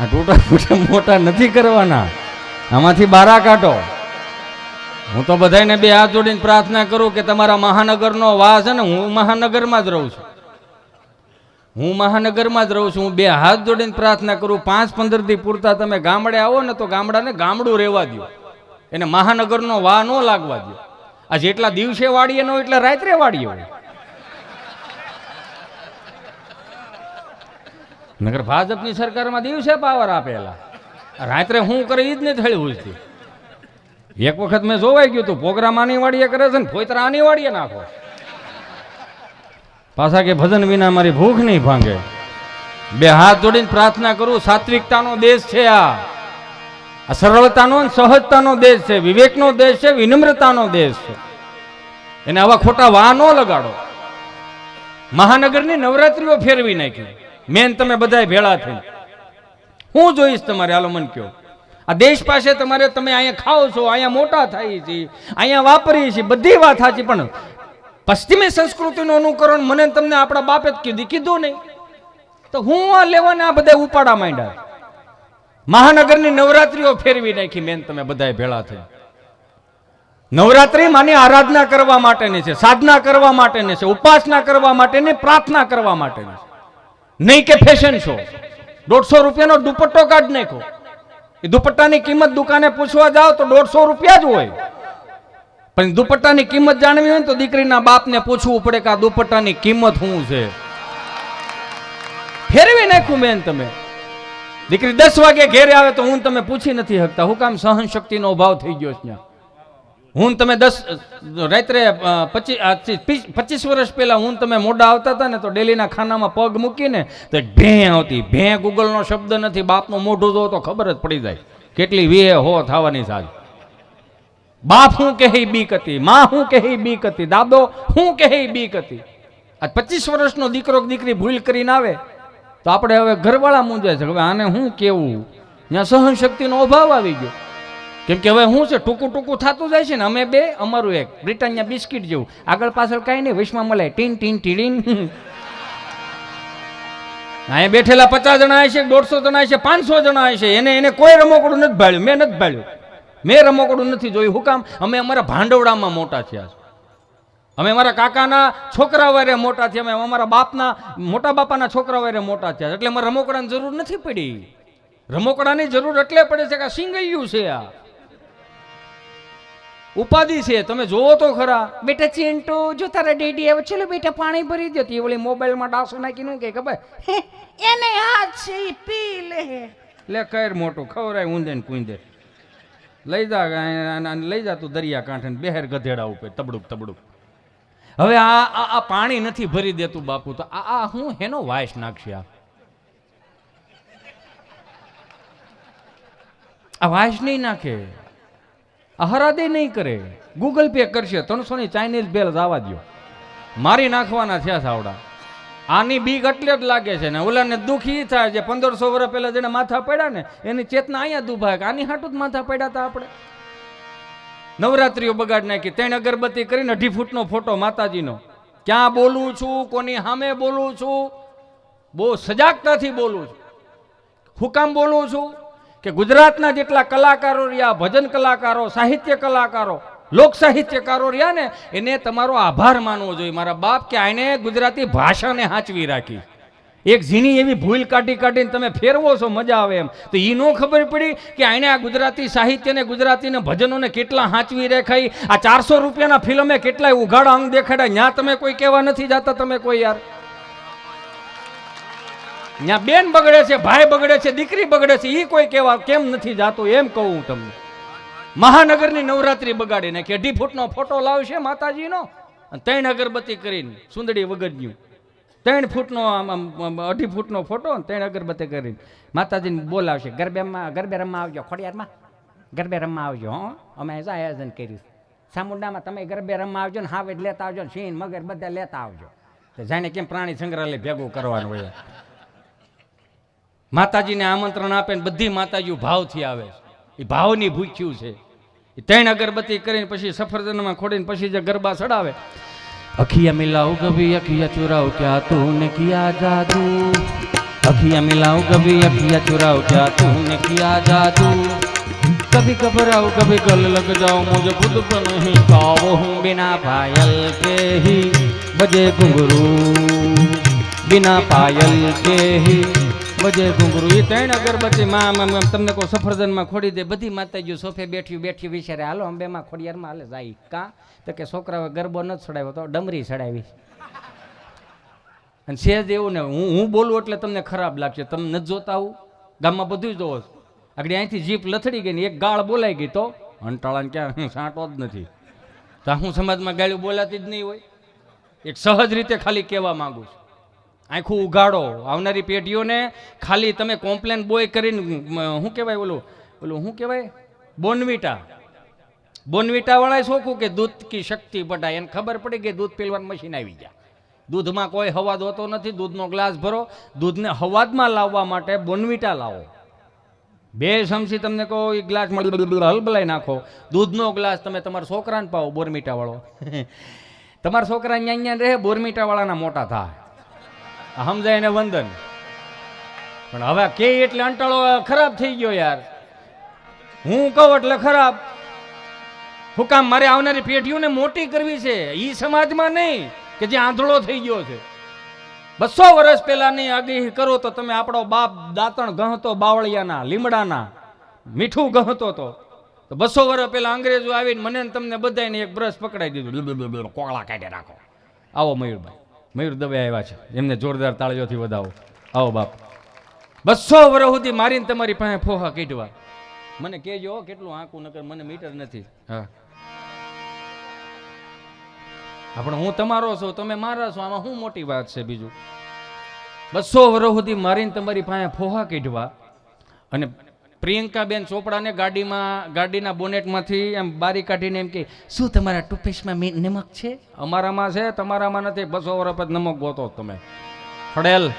[SPEAKER 1] આ ડૂટા ફૂટા મોટા નથી કરવાના, આમાંથી બારા કાઢો. હું તો બધાને બે હાથ જોડીને પ્રાર્થના કરું કે તમારા મહાનગરનો વાસ છે ને, હું મહાનગરમાં જ રહું છું, હું મહાનગરમાં જ રહું છું. હું બે હાથ જોડીને પ્રાર્થના કરું 5-15 દી પૂરતા તમે ગામડે આવો ને તો ગામડાને ગામડું રહેવા દો, એને મહાનગરનો વા ન લાગવા દો. આ જેટલા દિવસે વાડીએ નો એટલે રાત્રે વાડીએ હોય. નગર ભાજપની સરકારમાં દિવસે પાવર આપેલા, રાત્રે હું કરે એ જ નહીં થયું હોય. એક વખત મેં જોવાઈ ગયું હતું પ્રોગ્રામ આની વાડીએ કરે છે ને ફોતરા આની વાડીએ નાખો. પાછા કે ભજન વિના મારી ભૂખ નહીં ભાંગે. બે હાથ જોડીને પ્રાર્થના કરું, સાત્વિકતાનો દેશ છે આ સરળતાનો સહજતાનો દેશ છે, વિવેકનો દેશ છે, વિનમ્રતાનો દેશ છે. એને આવા ખોટા વા ન લગાડો. મહાનગરની નવરાત્રીઓ ફેરવી નાખી મેન તમે બધા ભેળા થઈ. હું જોઈશ તમારે? હાલો મન કયો. આ દેશ પાસે તમારે તમે અહીંયા ખાઓ છો, અહીંયા મોટા થાય છે, અહીંયા વાપરીએ છીએ, બધી વાત સાચી, પણ પશ્ચિમી સંસ્કૃતિનું અનુકરણ મને તમને આપણા બાપે કીધું નહીં તો હું આ લેવાને આ બધા ઉપાડા માંડ્યા. મહાનગરની નવરાત્રીઓ ફેરવી નાખી મેન તમે બધા ભેળા થઈ. નવરાત્રી માની આરાધના કરવા માટેની છે, સાધના કરવા માટેની છે, ઉપાસના કરવા માટેની, પ્રાર્થના કરવા માટેની છે, નહીં કે ફેશન શો. 150 રૂપિયાનો દુપટ્ટો કાઢ નાખો. એ દુપટ્ટાની કિંમત દુકાને પૂછવા જાઓ તો 150 રૂપિયા જ હોય, પણ દુપટ્ટાની કિંમત જાણવી હોય તો દીકરીના બાપને પૂછવું પડે કે આ દુપટ્ટાની કિંમત શું છે. ફેરવી નાખ્યું મેન તમે. દીકરી 10 વાગે ઘેરે આવે તો હું તમે પૂછી નથી શકતા. હું કામ? સહન શક્તિનો અભાવ થઈ ગયો છે. હું તમે 10 રાત્રે 25 વર્ષ પહેલા હું તમે મોડા આવતા હતા ને તો ડેલીના ખાનામાં પગ મૂકીને તો ભે આવતી. ભે ગૂગલનો શબ્દ નથી, બાપનું મોઢું જો તો ખબર જ પડી જાય કેટલી વે હો થવાની સાજ. બાપ હું કહે બીક હતી, માં હું કહે બીક હતી, દાદો હું કહે બીક હતી. આ 25 વર્ષનો દીકરો દીકરી ભૂલ કરીને આવે તો આપણે હવે ઘરવાળા મૂંઝાય છે. હવે આને હું કેવું? ત્યાં સહન શક્તિનો અભાવ આવી ગયો. કેમ કે હવે શું છે, ટૂંકું ટૂંકું થતું જાય છે ને. અમે બે અમારું એક બ્રિટાનિયા બિસ્કિટ જેવું, આગળ પાછળ કાંઈ નહીં, વૈશમાં મળે ટીન ટીન ટીડીન. અહીંયા બેઠેલા 50 જણા હશે, 150 જણા હશે, 500 જણા હશે, એને કોઈ રમકડું નથી ભાળ્યું. મેં નથી ભાળ્યું, મેં રમકડું નથી જોયું. હું કામ? અમે અમારા ભાંડવડામાં મોટા થયા છે, અમે અમારા કાકાના છોકરા વારે મોટા થયા, અમે અમારા બાપના મોટા બાપાના છોકરા વારે મોટા થયા, એટલે અમારે રમકડાની જરૂર નથી પડી. રમકડાની જરૂર એટલે પડે છે કે સિંગૈયું છે. આ ઉપાધિ છે, તમે જોવો તો ખરા.
[SPEAKER 2] બેટા ચિંટુ જો તારા ડેડી આવે, ચલો બેટા પાણી ભરી દો. તે ઓલી મોબાઈલમાં ડાસો નાખીને કે ખબર એને હાથ છે ઈ પી લે.
[SPEAKER 1] લે કર મોટું ખવરાય ઊંધે ને કુંદે. લઈ જા લઈ જા તું દરિયા કાંઠે ને બેહેર ગધેડા ઉપર તબડુક તબડુક. હવે આ પાણી નથી ભરી દેતું બાપુ, તો આ હું હેનો વાયસ નાખશે? આ વાયસ નહીં નાખે, આ હરાદે નહીં કરે, ગૂગલ પે કરશે. 300 ની ચાઇનીઝ બેલ જવા દો, મારી નાખવાના થયા સાવડા. આની બીક એટલે જ લાગે છે ને ઓલાને દુઃખી થાય છે. 1500 વર્ષ પહેલા જેને માથા પડ્યા ને એની ચેતના અહીંયા દુભાય કે આની હાટું જ માથા પડ્યા હતા આપણે. નવરાત્રીઓ બગાડ નાખી, 3 અગરબત્તી કરીને 2.5 ફૂટનો ફોટો માતાજીનો. ક્યાં બોલું છું, કોની સામે બોલું છું? બહુ સજાગતાથી બોલું છું. હું કામ બોલું છું કે ગુજરાતના જેટલા કલાકારો રહ્યા, ભજન કલાકારો, સાહિત્ય કલાકારો, લોક સાહિત્યકારો રહ્યા ને એને તમારો આભાર માનવો જોઈએ મારા બાપ, કે આને ગુજરાતી ભાષાને હાચવી રાખી. એક ઝીણી એવી ભૂલ કાઢીને તમે ફેરવો છો, મજા આવે એમ. તો એ નો ખબર પડી કે આને આ ગુજરાતી સાહિત્યને, ગુજરાતીને ભજનોને કેટલા હાચવી રાખાઈ. આ 400 રૂપિયાના ફિલ્મે કેટલાય ઉઘાડા અંગ દેખાડ્યા, ત્યાં તમે કોઈ કહેવા નથી જાતા. તમે કોઈ યાર ત્યાં બેન બગડે છે, ભાઈ બગડે છે, દીકરી બગડે છે, એ કોઈ કહેવા કેમ નથી જાતું? એમ કહું હું તમને. મહાનગરની નવરાત્રી બગાડી નાખી. 2.5 ફૂટનો ફોટો લાવશે માતાજીનો, 3 અગરબત્તી કરીને સુંદડી વગડ્યું. 3 ફૂટનો 2.5 ફૂટનો ફોટો, 3 અગરબત્તી કરીને માતાજીને બોલાવશે. ગરબે રમવા આવજો, ખોડિયારમાં ગરબે રમવા આવજો. અમે આયોજન કર્યું સામુંડામાં, તમે ગરબે રમવા આવજો ને, હાવેજ લેતા આવજો ને, સિંહ મગર બધા લેતા આવજો. તો જાણે કેમ પ્રાણી સંગ્રહાલય ભેગું કરવાનું હોય. માતાજીને આમંત્રણ આપે ને બધી માતાજીઓ ભાવથી આવે છે. એ ભાવની ભૂખ્યું છે. એ 3 અગરબત્તી કરીને પછી સફરજનમાં ખોડીને પછી જે ગરબા ચડાવે. અખિયા મિલાઉ કભી અખિયા ચુરાઉ ક્યા તૂને કિયા જાદુ, અખિયા મિલાઉ કભી અખિયા ચુરાઉ ક્યા તૂને કિયા જાદુ, કભી ઘબરાઉ કભી ગલ લગ જાઉ મુझे खुद को नहीं पाओ हूँ, बिना पायल के ही बजे घुंघरू, बिना पायल के ही બજે ઘુંઘરું. એ 3 અગરબત્તી માં તમને કોઈ સફરજનમાં ખોડી દે. બધી માતાજીઓ સોફે બેઠી વિચારે હાલો અંબેમાં ખોડિયારમાં હાલે જાય. કાં તો કે છોકરાઓ ગરબો નથી ચડાવ્યો તો ડમરી ચડાવી. અને સેજ એવું ને હું બોલું એટલે તમને ખરાબ લાગશે. તમે નથી જોતા આવું? ગામમાં બધું જ જોવો છો. આગળ અહીંથી જીપ લથડી ગઈ ને એક ગાળ બોલાઈ ગઈ તો અંટાળાને ક્યાં સાંટો જ નથી. તો હું સમાજમાં ગાળ્યું બોલાતી જ નહીં હોય. એક સહજ રીતે ખાલી કહેવા માંગુ છું. આખું ઉગાડો આવનારી પેઢીઓને. ખાલી તમે કોમ્પ્લેન બોય કરીને શું કહેવાય ઓલું શું કહેવાય બોનવીટા વાળા શોખું કે દૂધ કી શક્તિ બઢાય. એને ખબર પડી કે દૂધ પીલવાનું મશીન આવી જાય. દૂધમાં કોઈ હવાદ હોતો નથી. દૂધનો ગ્લાસ ભરો, દૂધને હવાદમાં લાવવા માટે બોનવીટા લાવો. 2 ચમચી તમને કહો એ ગ્લાસ હલબલાઈ નાખો. દૂધનો ગ્લાસ તમે તમારા છોકરાને પાવો બોરમીટા વાળો. તમારા છોકરા અહીંયા રહે, બોરમીટા વાળાના મોટા થાય. સમજાય એને વંદન. પણ હવે કે એટલે અંટાળો ખરાબ થઈ ગયો યાર. હું કહું એટલે ખરાબ. હું કામ મારે આવનારી પેઢીઓને મોટી કરવી છે, ઈ સમાજમાં નહીં કે જે આંધળો થઈ ગયો છે. 200 વર્ષ પહેલાની આગાહી કરો તો તમે આપણો બાપ દાંતણ ગહતો બાવળિયાના લીમડાના મીઠું ગહતો તો 200 વર્ષ પહેલા અંગ્રેજો આવીને મને તમને બધાને એક બ્રશ પકડાઈ દીધું, કોળા કાઢી રાખો. આવો મયુરભાઈ, મયુર દવે આવ્યા છે, એમને જોરદાર તાળીઓથી વધાવો. આવો બાપ. 200 વર્ષ સુધી મારીને તમારી પાસે ફોહા કાઢવા. મને કહેજો કેટલું આંકું નકર મને મીટર નથી. હા આપણે હું તમારો છું, તમે મારા છો, આમાં શું મોટી વાત છે? બીજું 200 વર્ષ સુધી મારીને તમારી પાસે ફોહા કાઢવા. અને પ્રિયંકાબેન ચોપડાને ગાડીના બોનેટમાંથી એમ બારી કાઢીને એમ કે શું તમારા ટૂથપેસ્ટમાં નમક છે? અમારામાં છે, તમારામાં નથી. 200 વર્ષ પછી નમક ગોતો તમે ખડેલ.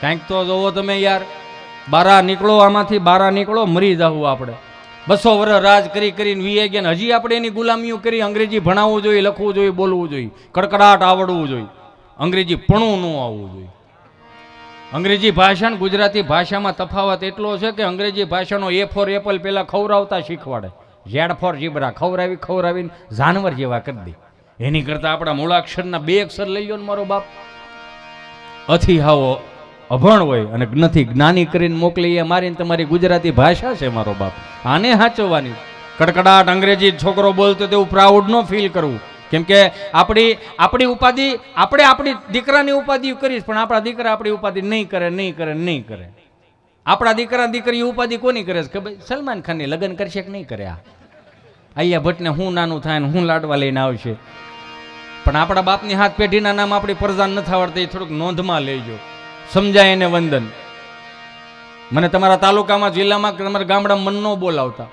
[SPEAKER 1] કાંઈક તો જોવો તમે યાર. બારા નીકળો, આમાંથી બારા નીકળો, મરી જાવું આપણે. 200 વર્ષ રાજ કરીને વીએ ગયા, હજી આપણે એની ગુલામીઓ કરી. અંગ્રેજી ભણાવવું જોઈએ, લખવું જોઈએ, બોલવું જોઈએ, કડકડાટ આવડવું જોઈએ. અંગ્રેજી પણું ન આવવું જોઈએ. અંગ્રેજી ભાષા ને ગુજરાતી ભાષામાં તફાવત એટલો છે કે અંગ્રેજી ભાષાનો A ફોર એપલ પહેલા ખવડાવતા શીખવાડે, Z ફોર ઝીબ્રા ખવડાવીને જાનવર જેવા કરી દે. એની કરતા આપણા મૂળાક્ષરના 2 અક્ષર લઈ લો ને મારો બાપ. અથી હાવો અભણ હોય અને નથી જ્ઞાની કરીને મોકલી એ મારીને તમારી ગુજરાતી ભાષા છે મારો બાપ. આને સાચવવાની. કડકડાટ અંગ્રેજી છોકરો બોલતો તેવું પ્રાઉડ ન ફીલ કરવું. કેમ કે આપણી ઉપાધિ આપણે આપણી દીકરાની ઉપાધિ કરીશ, પણ આપણા દીકરા આપણી ઉપાધિ નહીં કરે. આપણા દીકરી ઉપાધિ કોની કરે છે ખબર? સલમાન ખાનની લગ્ન કરશે કે નહીં કરે? આલિયા ભટ્ટને હું નાનું થાય ને હું લાડવા લઈને આવશે. પણ આપણા બાપની હાથ પેઢીના નામ આપણી પ્રજાને નથી આવડતા, એ થોડુંક નોંધમાં લેજો, સમજાય એને વંદન. મને તમારા તાલુકામાં, જિલ્લામાં, તમારા ગામડામાં મન ન બોલાવતા.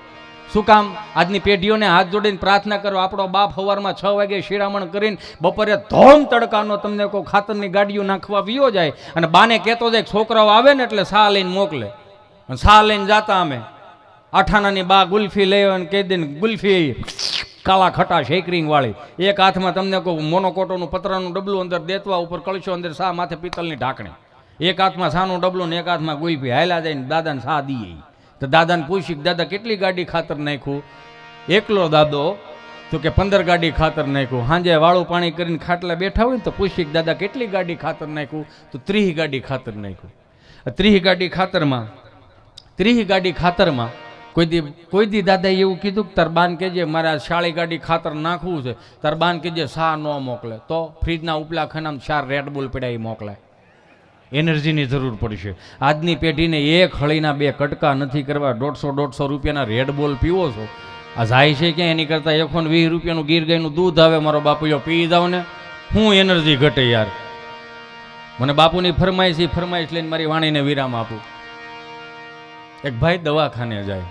[SPEAKER 1] શું કામ? આજની પેઢીઓને હાથ જોડીને પ્રાર્થના કરો. આપણો બાપ સવારમાં 6 વાગે શિરામણ કરીને બપોરે ધોમ તડકાનો તમને કોઈ ખાતરની ગાડીઓ નાખવા વિયો જાય અને બાને કહેતો જાય છોકરાઓ આવે ને એટલે સા લઈને મોકલે. સા લઈને જાતા અમે આઠાનાની બા ગુલ્ફી લઈ અને કહી દઈને ગુલ્ફી કાળા ખટા શેકરિંગ વાળી, એક હાથમાં તમને કોઈ મોનોકોટોનું પતરાનું ડબલું અંદર દેતવા, ઉપર કળશો, અંદર સા, માથે પિત્તલની ઢાંકણી, એક હાથમાં સાનું ડબલું ને એક હાથમાં ગુલ્ફી, હાયલા જઈને દાદાને સા દઈએ. તો દાદાને પૂછી, દાદા કેટલી ગાડી ખાતર નાખ્યું? એકલો દાદો તો કે 15 ગાડી ખાતર નાખ્યું. સાંજે વાળું પાણી કરીને ખાટલા બેઠા હોય ને તો પૂછી, દાદા કેટલી ગાડી ખાતર નાખ્યું? તો 30 ગાડી ખાતર નાખ્યું. 30 ગાડી ખાતરમાં કોઈ દી દાદાએ એવું કીધું કે તાર બાન કહેજે મારે આ 40 ગાડી ખાતર નાખવું છે, તાર બાન કહેજે સા ન મોકલે તો ફ્રીજના ઉપલા ખાનામાં 4 રેડ બુલ પડ્યા એ મોકલાય. એનર્જીની જરૂર પડશે. આજની પેઢીને એક હળીના 2 કટકા નથી કરવા. 150 રૂપિયાના રેડ બોલ પીવો છો, આ જાય છે ક્યાં? એની કરતાં 120 રૂપિયાનું ગીર ગાયનું દૂધ આવે મારો બાપુયો પી જાવ ને, હું એનર્જી ઘટે યાર. મને બાપુની ફરમાઈશ લઈને મારી વાણીને વિરામ આપું. એક ભાઈ દવાખાને જાય,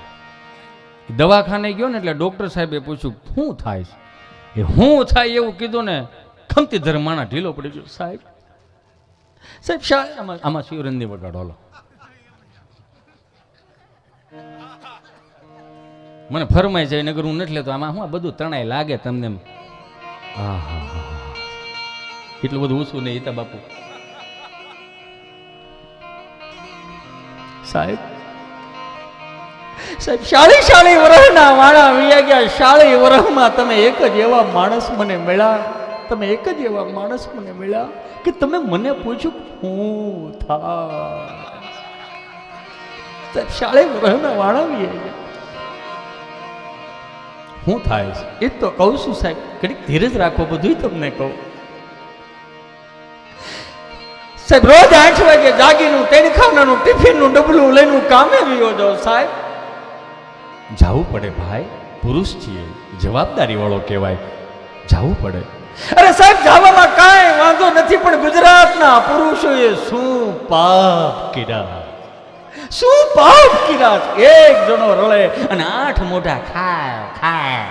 [SPEAKER 1] દવાખાને ગયો ને એટલે ડૉક્ટર સાહેબે પૂછ્યું શું થાય છે? એ હું થાય એવું કીધું ને ખમતી ધર્માણા ઢીલો પડી ગયો. સાહેબ આમાં શિવરંદી વગાડો. મને ફરમાઈ જાય નગર હું નથી લેતો. આમાં હું બધું તણાય લાગે તમને. એટલું બધું ઊંચું નહીં તા બાપુ. સાહેબ 40 વર્ષના વાળા વિયા ગયા. 40 વર્ષમાં તમે એક જ એવા માણસ મને મળ્યા કે તમે મને પૂછ્યું હું થાય. 40 વર્ષના વાળા વિયા ગયા. શું થાય છે એ તો કહું છું સાહેબ. ઘડીક ધીરજ રાખો, બધું તમને કહું. સાહેબ રોજ 8 વાગે જાગીનું તેણખાનાનું ટિફિનનું ડબલું લઈને કામે વિયો જાઉં. સાહેબ જાવું પડે ભાઈ, પુરુષ છીએ, જવાબદારી વાળો કહેવાય, જાવું પડે. અરે સાહેબ જવામાં કાંઈ વાંધો નથી, પણ ગુજરાતના પુરુષોએ શું પાપ કર્યા. એક જણો રળે અને 8 મોઢા ખાય.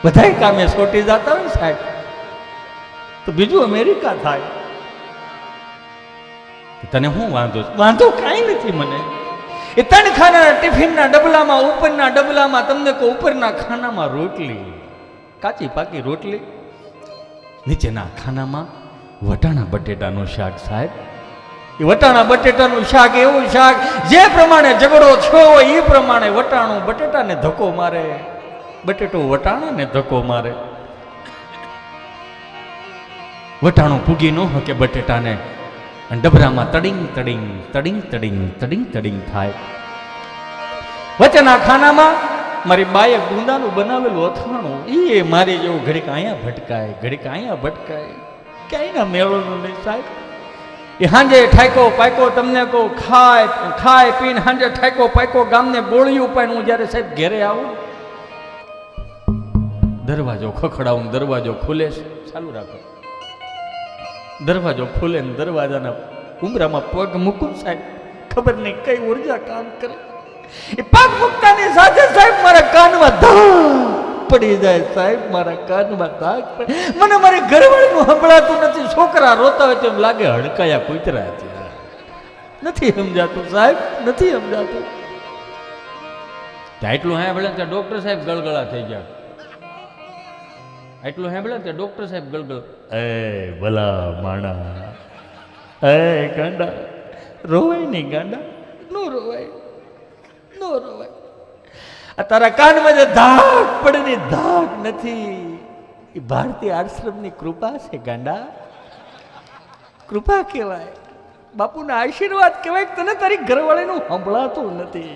[SPEAKER 1] બધાય કામે છોટી જતા હોય સાહેબ તો બીજું અમેરિકા થાય. તને શું વાંધો કાંઈ નથી મને. એ 3 ખાનાના ટિફિનના ડબલામાં, ઉપરના ડબલામાં તમને કહું, ઉપરના ખાનામાં રોટલી, કાચી પાકી રોટલી, નીચેના ખાનામાં વટાણા બટેટાનું શાક. સાહેબ એ વટાણા બટેટાનું શાક એવું શાક જે પ્રમાણે ઝઘડો થયો હોય એ પ્રમાણે વટાણું બટેટાને ધક્કો મારે, બટેટું વટાણાને ધક્કો મારે. વટાણું પૂગી ન હકે બટેટાને અને ડબરામાં તડિંગ થાય. વચ્ચેના ખાનામાં મારી બાએ ગુંદાનું બનાવેલું અથાણું, એ મારી જેવું ઘડીક અહીંયા ભટકાય, ક્યાંયના મેળોનું નહીં સાહેબ. એ હાંજે ઠાયકો પાયકો તમને કહું, ખાય પીને હાંજે ઠાયકો પાયકો ગામને ગોળી ઉપાય. હું જ્યારે સાહેબ ઘેરે આવું, દરવાજો ખખડાવું, દરવાજો ખુલે, ચાલુ રાખો, દરવાજો ખુલે ને દરવાજાના ઉમરામાં પગ મૂકું સાહેબ, ખબર નહીં કઈ ઉર્જા કામ કરે. એ પગ મૂકતાની સાથે સાહેબ મારા કાનમાં ધાક પડી જાય. સાહેબ મારા કાનમાં ધાક પડે. મને મારી ઘરવાળીનું સંભળાતું નથી. છોકરા રોતા હોય તો એમ લાગે હડકાયા કૂતરા છે. નથી સમજાતું સાહેબ, નથી સમજાતું. એટલું સાંભળે ત્યાં ડોક્ટર સાહેબ ગળગળા થઈ ગયા. એટલું સાંભળે ત્યાં ડોક્ટર સાહેબ ગળગળ, એ ભલા માણા, એ ગાંડા, રોવાય નહીં ગાંડા, નો રોવાય. આ તારા કાનમાં જે ધાક પડે ને ધાક નથી, એ ભારતીય આશ્રમની કૃપા છે ગાંડા. કૃપા કહેવાય, બાપુના આશીર્વાદ કહેવાય. તને તારી ઘરવાળીનું સંભળાતું નથી.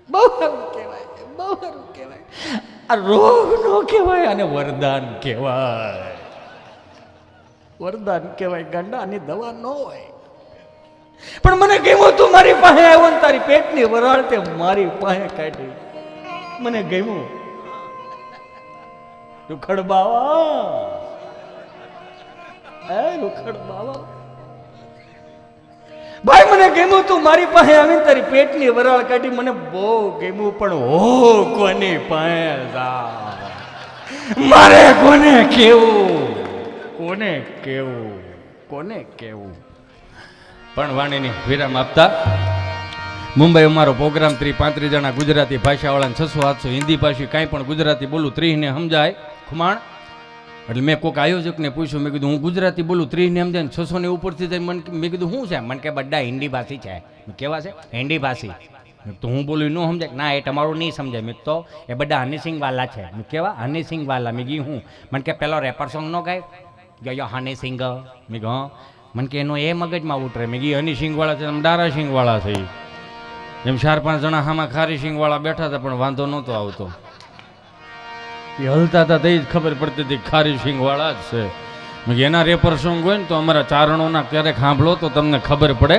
[SPEAKER 2] બહુ સારું કહેવાય, બહુ સારું કહેવાય. આ રોગ નો કહેવાય, અને વરદાન કહેવાય. વરદાન કહેવાય, ગાંડાની દવા ન હોય. પણ મને ગમ્યું તું મારી પાસે આવ્યો ને તારી પેટની વરાળ તે મારી પાસે કાઢી. મને ગમ્યું. રૂખડ બાવા, એ રૂખડ બાવા, ભાઈ મને ગમ્યું તું મારી પાસે આવીને તારી પેટની વરાળ કાઢી. મને બહુ ગમ્યું, પણ હો કોની પાસે જા, મારે કોને કેવું, કોને કેવું, કોને કેવું.
[SPEAKER 1] પણ વાણીની વિરામ આપતા મુંબઈ અમારો પ્રોગ્રામ 30-35 જણા ગુજરાતી ભાષાવાળાને 600-700 હિન્દી ભાષી કાંઈ પણ ગુજરાતી બોલું 30 ને સમજાય ખુમાણ. એટલે મેં કોઈક આયોજકને પૂછ્યું, મેં કીધું હું ગુજરાતી બોલું 30 ને સમજાય 600 ને ઉપરથી થાય. મેં કીધું શું છે? મને કે બધા હિન્દી ભાષી છે. કેવા છે? હિન્દી ભાષી. તો હું બોલું ન સમજાય. ના એ તમારું નહીં સમજાય. મેં તો એ બધા હનીસિંગ વાલા છે. મેં કેવા? હનીસિંગ વાલા. મેં કીધું હું? મને કે પેલો રેપર સોંગ નો ગાય ગયો હનીસિંગ. મેં કહું હા. મને કે એનો એ મગજમાં ઉતરે. મેં કીધું હની સિંગવાળા છે, ડારા સિંગવાળા છે. એમ 4-5 જણા હામાં ખારી સિંગવાળા બેઠા હતા, પણ વાંધો નહોતો આવતો. એ હલતા હતા તે જ ખબર પડતી હતી ખારી સિંગવાળા જ છે. મેં એના રેપર સોંગ હોય ને તો અમારા ચારણોના ક્યારેક સાંભળો તો તમને ખબર પડે.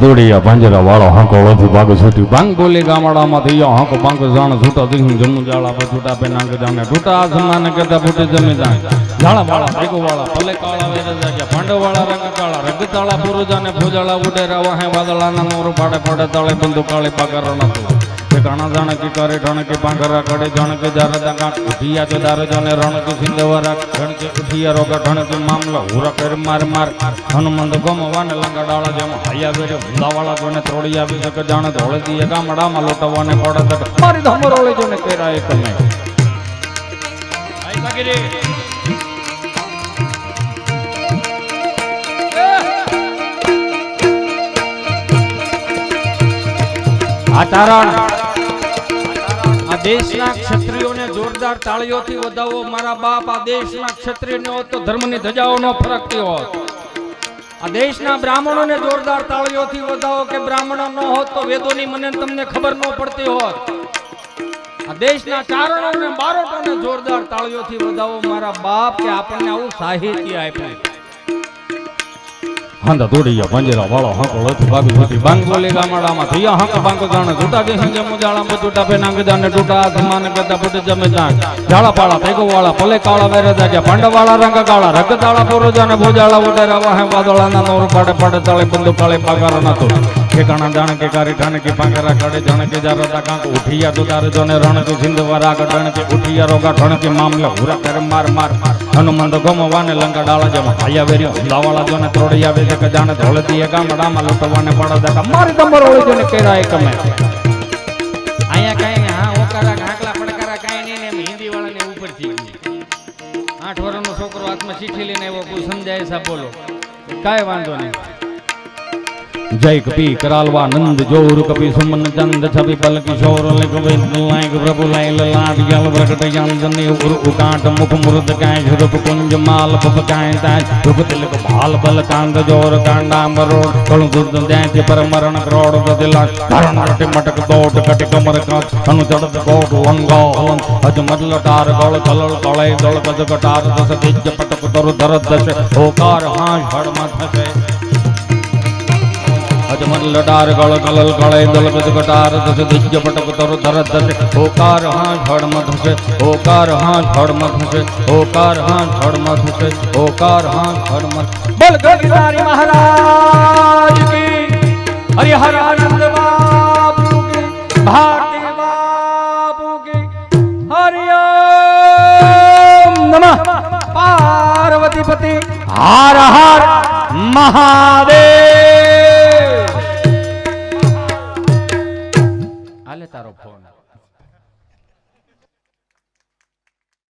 [SPEAKER 1] દોડિયા પાંજરા વાળો હાંકો વધી ભાગ છૂટી ભાંગ બોલી ગામડામાં થઈ હાંકો ભાંગ જાણ છૂટા દિન જમુ જાળા પછૂટા પે નાંગ જાને ટૂટા આસમાન કરતા ફૂટી જમી જાય ઝાડા વાળા ભેગો વાળા ભલે કાળા વેર જાગ્યા ભાંડો વાળા રંગ કાળા રગતાળા પુરુજાને ભોજાળા ઉડેરા વાહે વાદળાના મોર પાડે પડે તાળે બંદુ કાળી પાકર નતું કાણા જાણે કે કરે રણ કે પાંગરા કડે જાણે કે જારદા કાંટ ઉઠિયા જો દાર જાને રણ કે સિંધવરા ઘણ કે ઉઠિયા રોગા ઢણ કે મામલો હુરા કર માર માર હનુમંત ગમવાને લંગડાળા જેમ હૈયા વેરે હુંદાવાળા જોને ત્રોડી આવી શકે જાણે ધોળતી ગામડામાં લોટવાને પડે તક મારી ધમરોળે જોને કેરા એક મે આઈ સગીરે આ તારણ આ દેશના ક્ષત્રિયોને જોરદાર તાળીઓથી વધાવો મારા બાપ. આ દેશના ક્ષત્રિયોને હોત તો ધર્મની ધજાઓનો ફરકતી હોત. આ દેશના બ્રાહ્મણોને જોરદાર તાળીઓથી વધાવો કે બ્રાહ્મણો ન હોત તો વેદોની મને તમને ખબર ન પડતી હોત. આ દેશના ચારણોને બારોટોને જોરદાર તાળીઓથી વધાવો મારા બાપ કે આપણને આવું સાહિત્ય આપ્યું. હાંડા દોડિયા પાંજરા વાળો હાંકો લથી ભાગી છૂટી ભાંગ બોલી ગામડામાં થઈ હાંકો ભાંગ જાણે છૂટા દે સંજે મુજાળા બચૂટા પે નાંગ જાને ટૂટા આસમાન કરતા ફૂટી જમે જાણ ઝાડા પાળા ભેગો વાળા ભલે કાળા વેરે જાગ્યા ભાંડા વાળા રંગ કાળા રગતાળા પુરુજાને ભોજાળા ઉડેરા વાહે વાદળાના નોર પાડે પાડે તાળે બંદુ કાળે પાકાર નતું ઠેકાણા જાણે કે કારી ઠાણે કે પાંકરા કાઢે જાણે કે જારતા કાંક ઉઠિયા તો તારે જોને રણ કે સિંધવરા ગઢણ કે ઉઠિયા રોગા ઠણ કે મામલે હુરા કરે માર માર હનુમંત ગમવાને લંકા ડાળા જેમ હાયા વેરી હુંદાવાળા જોને ત્રોડી આવે છે કે જાણે ધોળતી ગામડામાં લૂંટવાને પડે છે મારી દમરોળે જોને કેરા એક મે અહીંયા કાઈ ને હા ઓકારા ઘાકલા પડકારા કાઈ નહીં ને હિન્દી વાળાને ઉપરથી 8 વર્ષનો છોકરો હાથમાં ચીઠી લઈને આવ્યો કોઈ સમજાય સા બોલો કાઈ વાંધો નહીં. जय कपी करालवा नंद जोर कपी सुमन चंद छवि बल किशोर लिख लायक प्रभु लाइल लाट जल प्रकट जनी उर उकाट मुख मुरुद काय रूप कुंज माल पप काय ताज रूप तिलक भाल बल कांद जोर कांडा मरोड़ कलु दुर्द दैत्य पर मरण करोड़ दिला धरण हट मटक दोट कट कमर का अनु चढ़त कोट वंगा हलन अज मदल टार गल कलल तळे दल कद कटार दस दिज पटक तरु धर दश ओकार हां हड़ मथ से अजमन लटार गल कलल कळे दल कद कटार दस दिज पटक तरु धर दश ओकार हां हड़ मथ से ओकार हां हड़ मथ से ओकार हां हड़ मथ से ओकार हां हड़ मथ
[SPEAKER 2] बोल गगदारी महाराज की हरिहरानंद बाबू की भारती बाबू की हरिओम नमः पार्वती पति हर हर महादेव.
[SPEAKER 1] आले तारो फोन